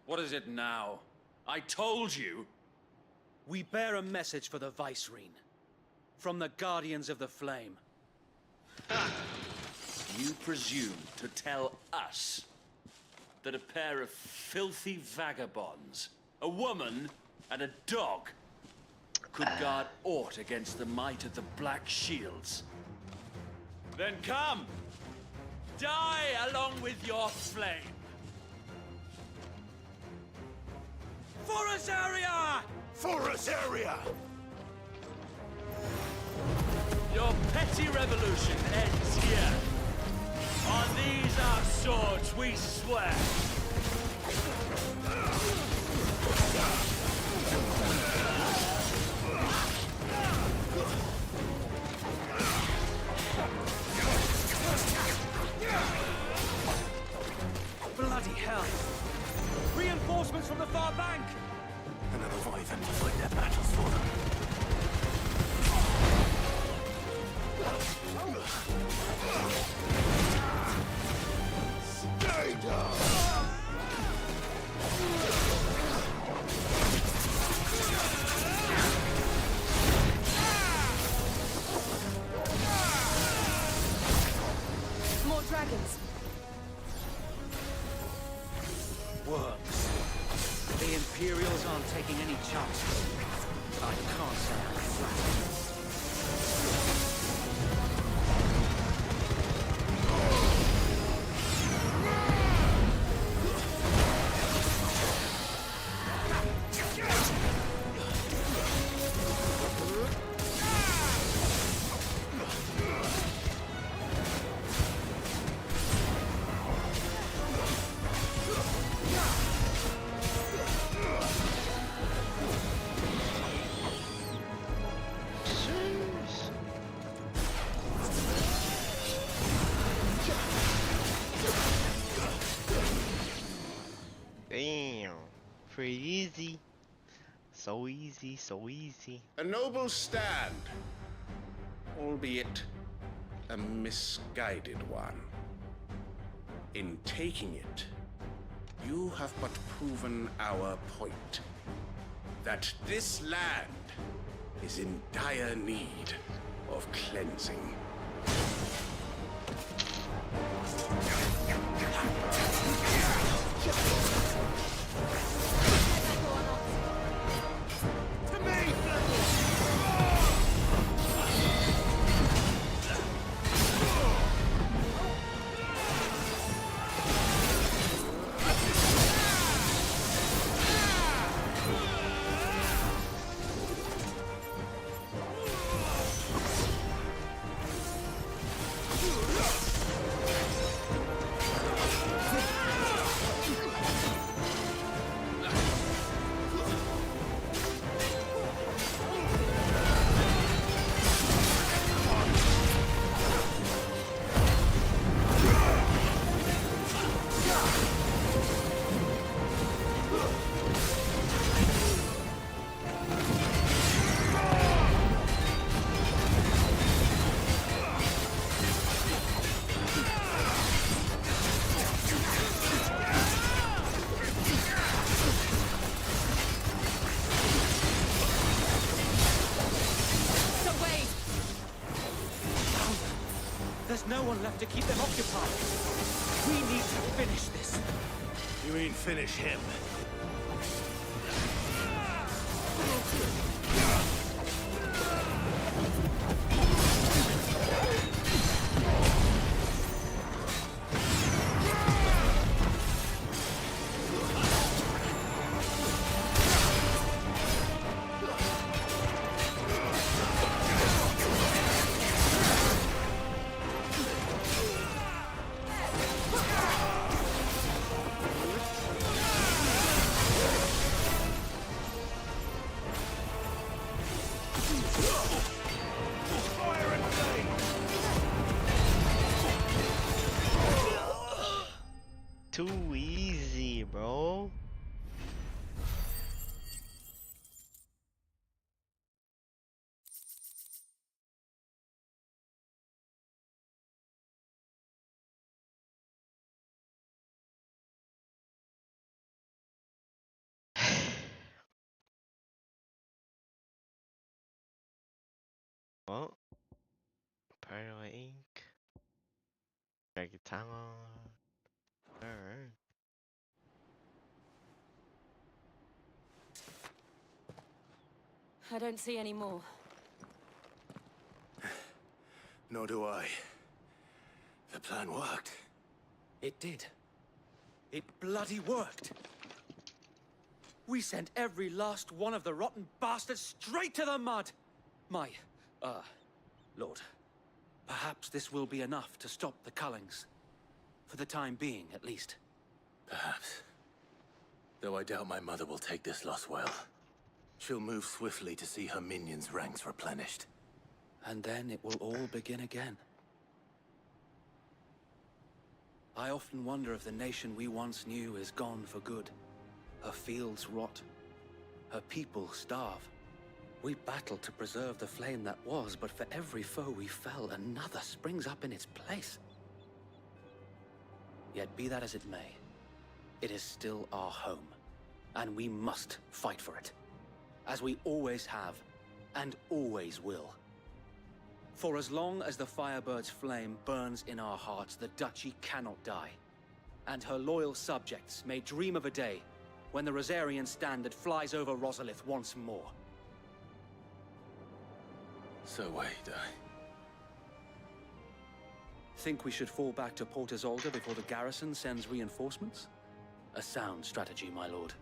What is it now? I told you! We bear a message for the Vicereine. From the Guardians of the Flame. You presume to tell us that a pair of filthy vagabonds, a woman and a dog, could guard aught against the might of the Black Shields? Then come! Die along with your flame! Forest area! Forest area! Your petty revolution ends here. On these our swords we swear. Bloody hell! Reinforcements from the far bank! Another Wyvern to fight their battles for them. Stay down! More dragons. Worms. The Imperials aren't taking any chances. I can't say I'm flattered. Damn, pretty easy. So easy, so easy. A noble stand, albeit a misguided one. In taking it, you have but proven our point. That this land is in dire need of cleansing. There's no one left to keep them occupied. We need to finish this. You mean finish him? Too easy, bro. Well, Paranoid Ink. Dragitama. Alright. I don't see any more. Nor do I. The plan worked. It did. It bloody worked. We sent every last one of the rotten bastards straight to the mud. My, Lord, perhaps this will be enough to stop the Cullings. For the time being, at least. Perhaps. Though I doubt my mother will take this loss well. She'll move swiftly to see her minions' ranks replenished. And then it will all begin again. I often wonder if the nation we once knew is gone for good. Her fields rot. Her people starve. We battled to preserve the flame that was, but for every foe we fell, another springs up in its place. Yet be that as it may, it is still our home, and we must fight for it. As we always have, and always will. For as long as the Firebird's flame burns in our hearts, the Duchy cannot die. And her loyal subjects may dream of a day when the Rosarian standard flies over Rosalith once more. So wait, Think we should fall back to Port Isolde before the garrison sends reinforcements? A sound strategy, my lord.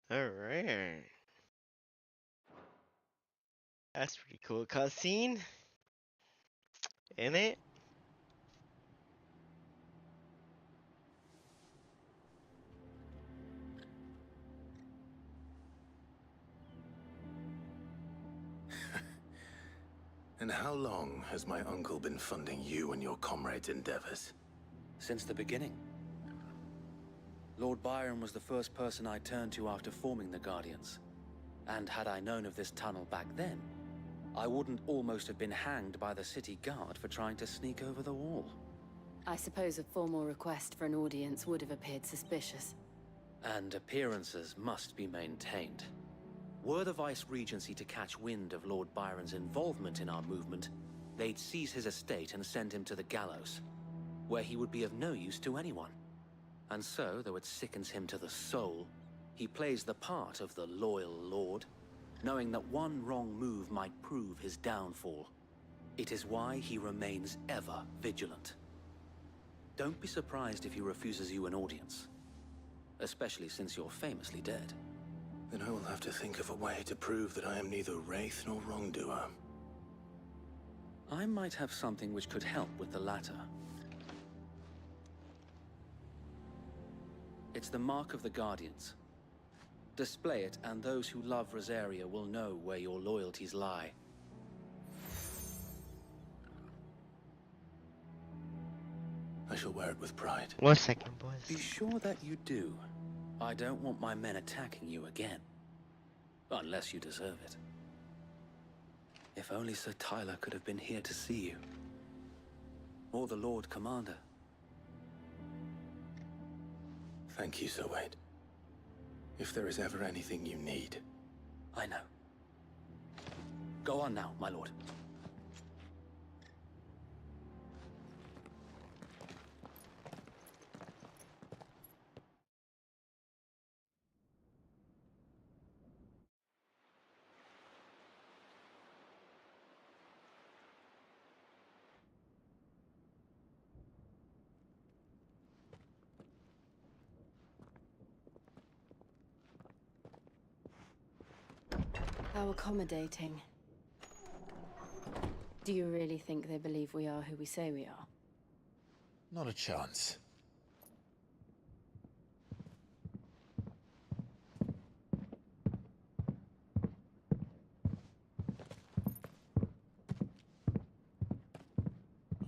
Alright. That's pretty cool cutscene. In it? And how long has my uncle been funding you and your comrades' endeavors? Since the beginning. Lord Byron was the first person I turned to after forming the Guardians. And had I known of this tunnel back then, I wouldn't almost have been hanged by the city guard for trying to sneak over the wall. I suppose a formal request for an audience would have appeared suspicious. And appearances must be maintained. Were the Vice-Regency to catch wind of Lord Byron's involvement in our movement, they'd seize his estate and send him to the gallows, where he would be of no use to anyone. And so, though it sickens him to the soul, he plays the part of the loyal lord, knowing that one wrong move might prove his downfall. It is why he remains ever vigilant. Don't be surprised if he refuses you an audience, especially since you're famously dead. Then I will have to think of a way to prove that I am neither wraith nor wrongdoer. I might have something which could help with the latter. It's the mark of the Guardians. Display it, and those who love Rosaria will know where your loyalties lie. I shall shall wear it with pride. 1 second, boys. Be sure that you do. I don't want my men attacking you again. Unless you deserve it. If only Sir Tyler could have been here to see you. Or the Lord Commander. Thank you, Sir Wade. If there is ever anything you need. I know. Go on now, my lord. How accommodating. Do you really think they believe we are who we say we are? Not a chance.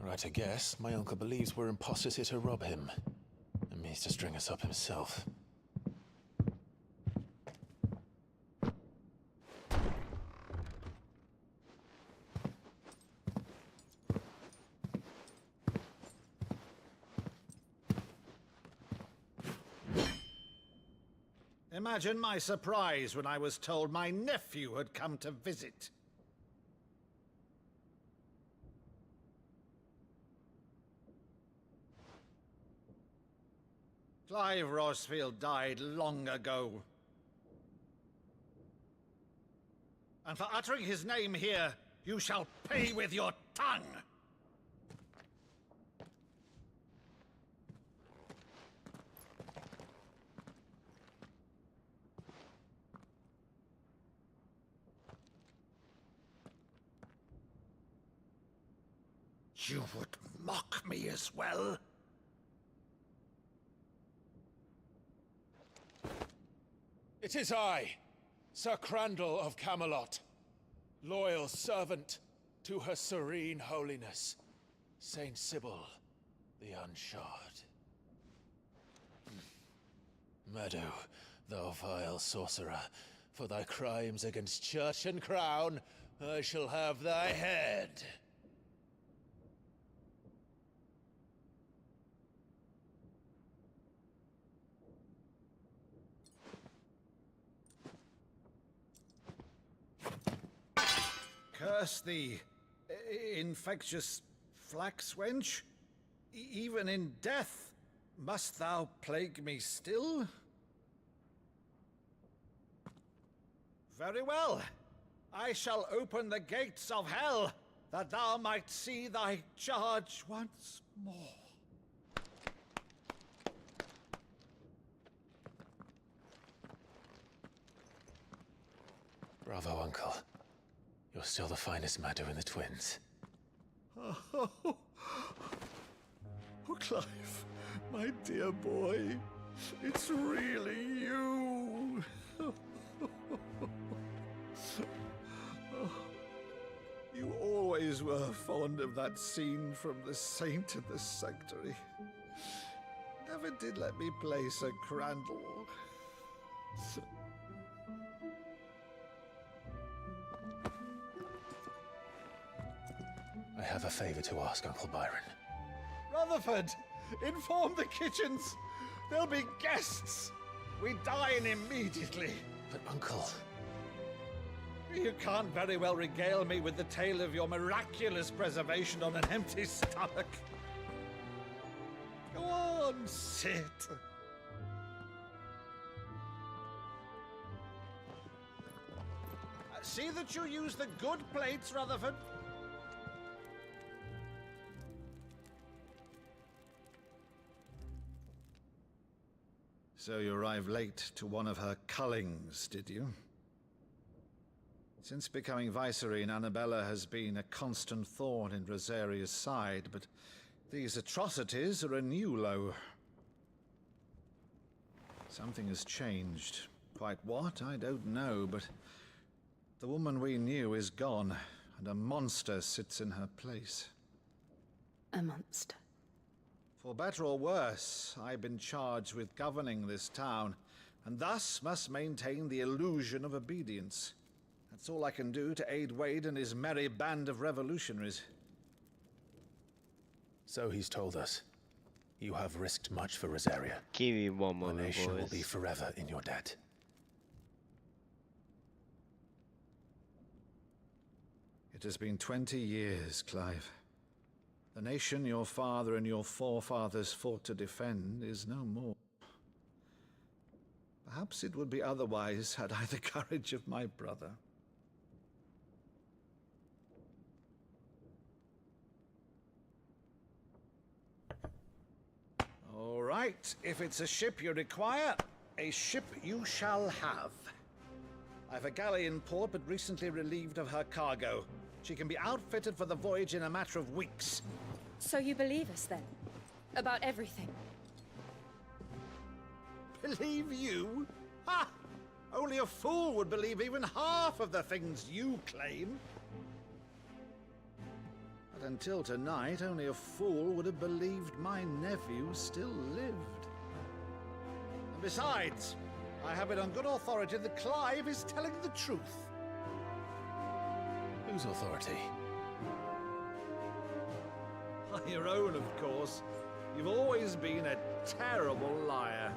Right, I guess. My uncle believes we're imposters here to rob him. And means to string us up himself. Imagine my surprise when I was told my nephew had come to visit. Clive Rosfield died long ago. And for uttering his name here, you shall pay with your tongue! You would mock me as well? It is I, Sir Crandall of Camelot, loyal servant to Her Serene Holiness, Saint Sybil the Unshod. Meadow, thou vile sorcerer, for thy crimes against church and crown, I shall have thy head. Curse thee, infectious flax wench. Even in death, must thou plague me still? Very well. I shall open the gates of hell, that thou might see thy charge once more. Bravo, Uncle. You're still the finest Meadow in the twins. Oh, Clive, my dear boy, it's really you. You always were fond of that scene from The Saint in the Sanctuary. Never did let me play Sir Crandall. I have a favor to ask, Uncle Byron. Rutherford, inform the kitchens. There'll be guests. We dine immediately. But, Uncle... You can't very well regale me with the tale of your miraculous preservation on an empty stomach. Go on, sit. See that you use the good plates, Rutherford. So you arrived late to one of her cullings, did you? Since becoming Vicereine, Annabella has been a constant thorn in Rosaria's side, but these atrocities are a new low. Something has changed. Quite what, I don't know, but the woman we knew is gone, and a monster sits in her place. A monster. For better or worse, I've been charged with governing this town, and thus must maintain the illusion of obedience. That's all I can do to aid Wade and his merry band of revolutionaries. So he's told us. You have risked much for Rosaria. Give me one more, The nation will boys. be forever in your debt. It has been 20 years, Clive. The nation your father and your forefathers fought to defend is no more. Perhaps it would be otherwise had I the courage of my brother. All right, if it's a ship you require, a ship you shall have. I've a galley in port, but recently relieved of her cargo. She can be outfitted for the voyage in a matter of weeks. So you believe us then? About everything? Believe you? Ha! Only a fool would believe even half of the things you claim. But until tonight, only a fool would have believed my nephew still lived. And besides, I have it on good authority that Clive is telling the truth. Whose authority? Your own, of course. You've always been a terrible liar.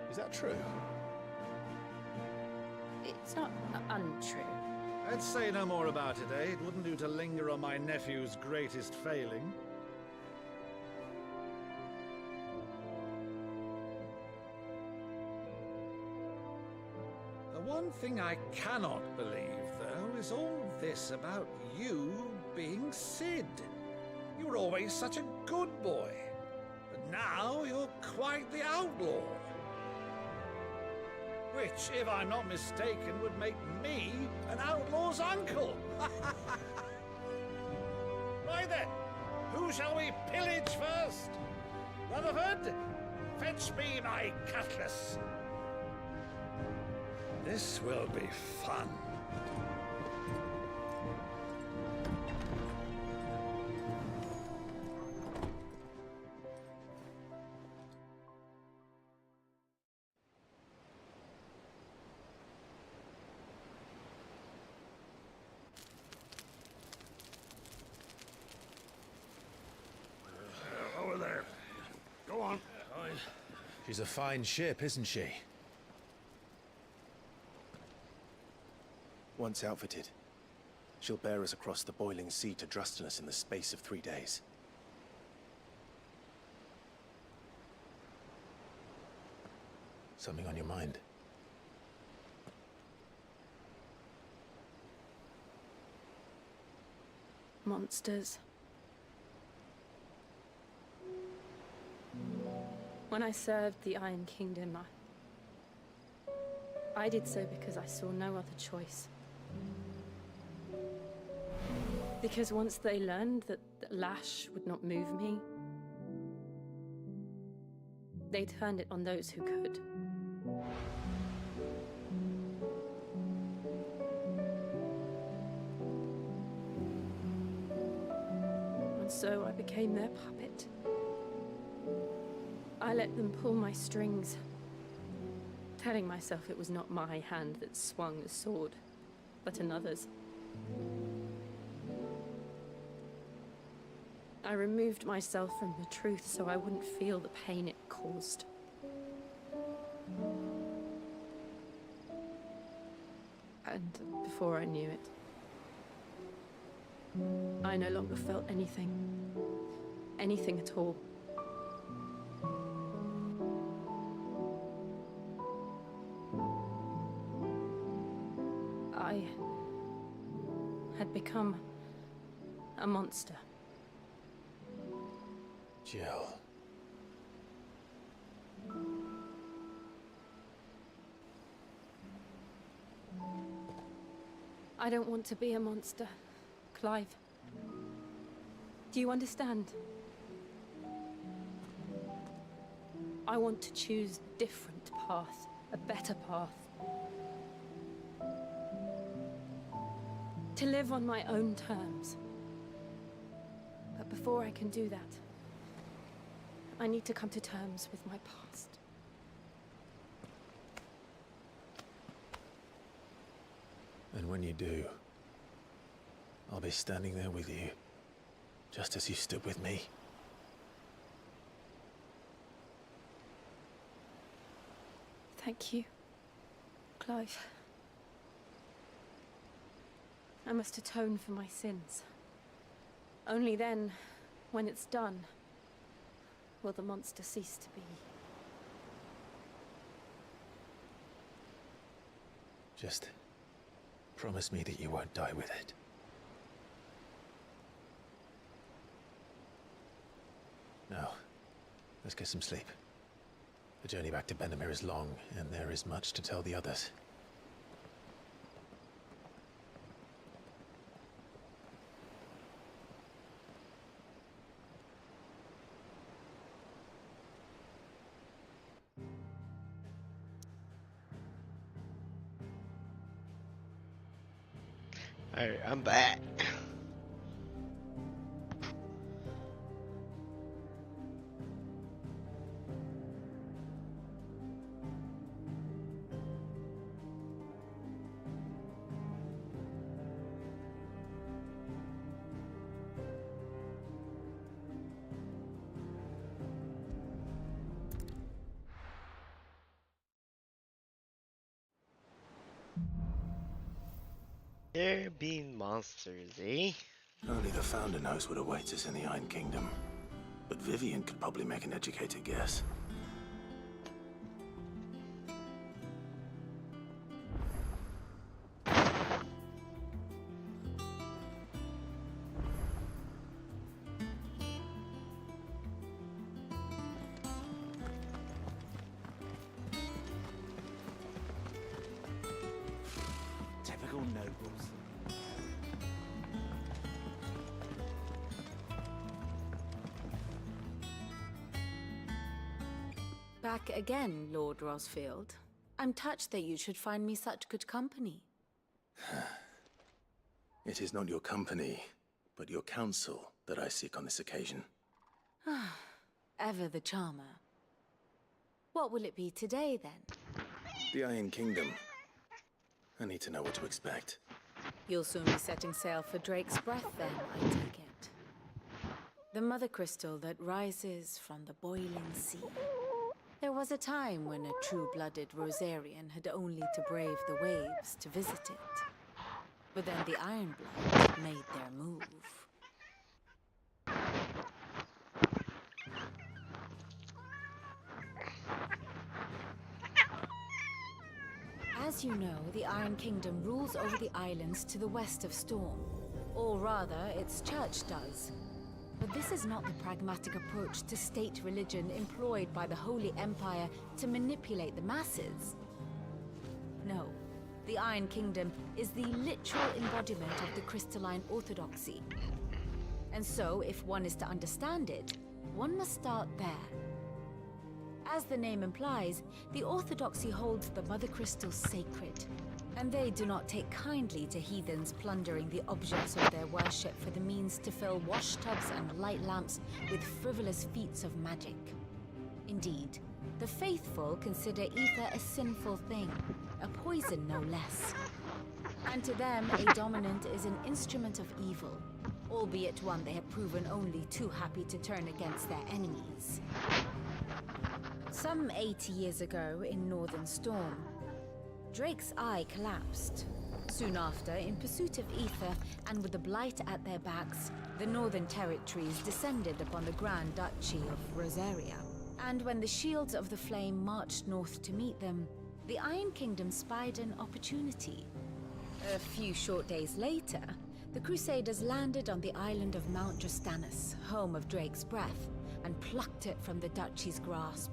Is that true? It's not untrue. Let's say no more about it, eh? It wouldn't do to linger on my nephew's greatest failing. The one thing I cannot believe, though, is all this about you being Sid. You were always such a good boy, but now you're quite the outlaw. Which, if I'm not mistaken, would make me an outlaw's uncle. Right then, who shall we pillage first? Rutherford, fetch me my cutlass. This will be fun. Over there. Go on. She's a fine ship, isn't she? Once outfitted, she'll bear us across the boiling sea to Drustinus in the space of 3 days. Something on your mind? Monsters. When I served the Iron Kingdom, I did so because I saw no other choice. Because once they learned that the lash would not move me, they turned it on those who could. And so I became their puppet. I let them pull my strings, telling myself it was not my hand that swung the sword, but another's. I removed myself from the truth so I wouldn't feel the pain it caused. And before I knew it, I no longer felt anything. Anything at all. I had become a monster. Jill. I don't want to be a monster, Clive. Do you understand? I want to choose a different path, a better path. To live on my own terms. But before I can do that, I need to come to terms with my past. And when you do, I'll be standing there with you, just as you stood with me. Thank you, Clive. I must atone for my sins. Only then, when it's done, will the monster cease to be. Just promise me that you won't die with it. Now, let's get some sleep. The journey back to Benamir is long, and there is much to tell the others. Alright, I'm back. There being monsters, eh? Only the Founder knows what awaits us in the Iron Kingdom. But Vivian could probably make an educated guess. Typical nobles. Back again, Lord Rosfield. I'm touched that you should find me such good company. It is not your company, but your counsel that I seek on this occasion. Ever the charmer. What will it be today, then? The Iron Kingdom. I need to know what to expect. You'll soon be setting sail for Drake's Breath, then, I take it. The mother crystal that rises from the boiling sea. There was a time when a true-blooded Rosarian had only to brave the waves to visit it. But then the Ironblood made their move. As you know, the Iron Kingdom rules over the islands to the west of Storm. Or rather, its church does. But this is not the pragmatic approach to state religion employed by the Holy Empire to manipulate the masses. No, the Iron Kingdom is the literal embodiment of the crystalline orthodoxy. And so, if one is to understand it, one must start there. As the name implies, the orthodoxy holds the Mother Crystal sacred, and they do not take kindly to heathens plundering the objects of their worship for the means to fill washtubs and light lamps with frivolous feats of magic. Indeed, the faithful consider ether a sinful thing, a poison no less. And to them, a dominant is an instrument of evil, albeit one they have proven only too happy to turn against their enemies. Some 80 years ago in Northern Storm, Drake's eye collapsed. Soon after, in pursuit of ether and with the Blight at their backs, the Northern Territories descended upon the Grand Duchy of Rosaria. And when the Shields of the Flame marched north to meet them, the Iron Kingdom spied an opportunity. A few short days later, the Crusaders landed on the island of Mount Drastanus, home of Drake's Breath, and plucked it from the Duchy's grasp.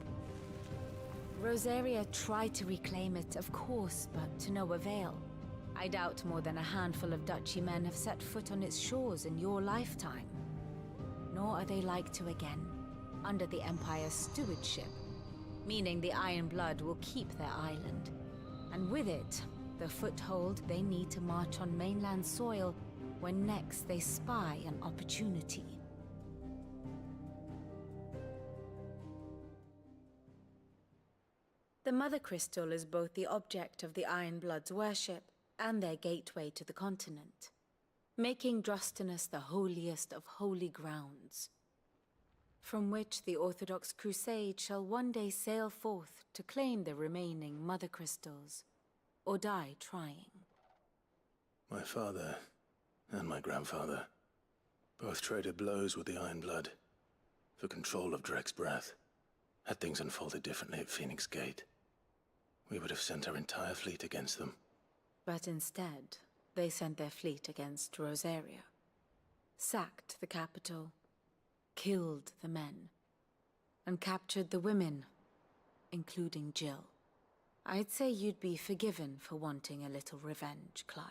Rosaria tried to reclaim it, of course, but to no avail. I doubt more than a handful of Duchy men have set foot on its shores in your lifetime. Nor are they like to again, under the Empire's stewardship, meaning the Iron Blood will keep their island, and with it, the foothold they need to march on mainland soil when next they spy an opportunity. The Mother Crystal is both the object of the Iron Blood's worship and their gateway to the continent, making Drostanus the holiest of holy grounds, from which the Orthodox Crusade shall one day sail forth to claim the remaining Mother Crystals, or die trying. My father and my grandfather both traded blows with the Iron Blood for control of Drek's breath. Had things unfolded differently at Phoenix Gate, we would have sent our entire fleet against them. But instead, they sent their fleet against Rosaria, sacked the capital, killed the men, and captured the women, including Jill. I'd say you'd be forgiven for wanting a little revenge, Clive.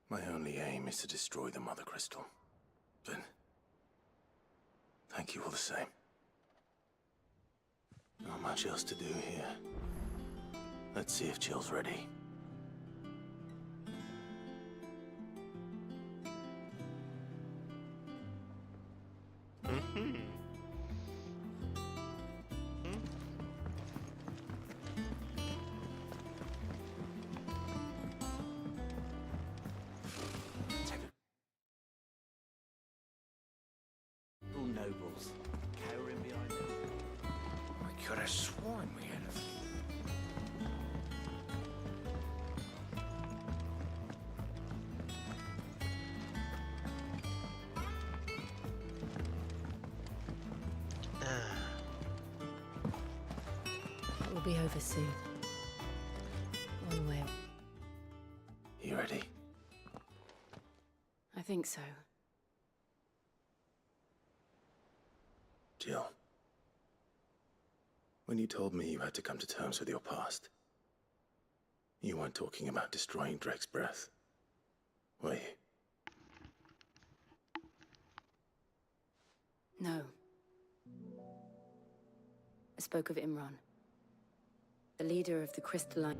My only aim is to destroy the Mother Crystal. But thank you all the same. Not much else to do here. Let's see if Jill's ready. Nobles cowering behind them. I could have sworn we had a We'll be over soon. On the way. You ready? I think so. Jill, when you told me you had to come to terms with your past, you weren't talking about destroying Drek's breath, were you? No. I spoke of Imran, the leader of the crystalline...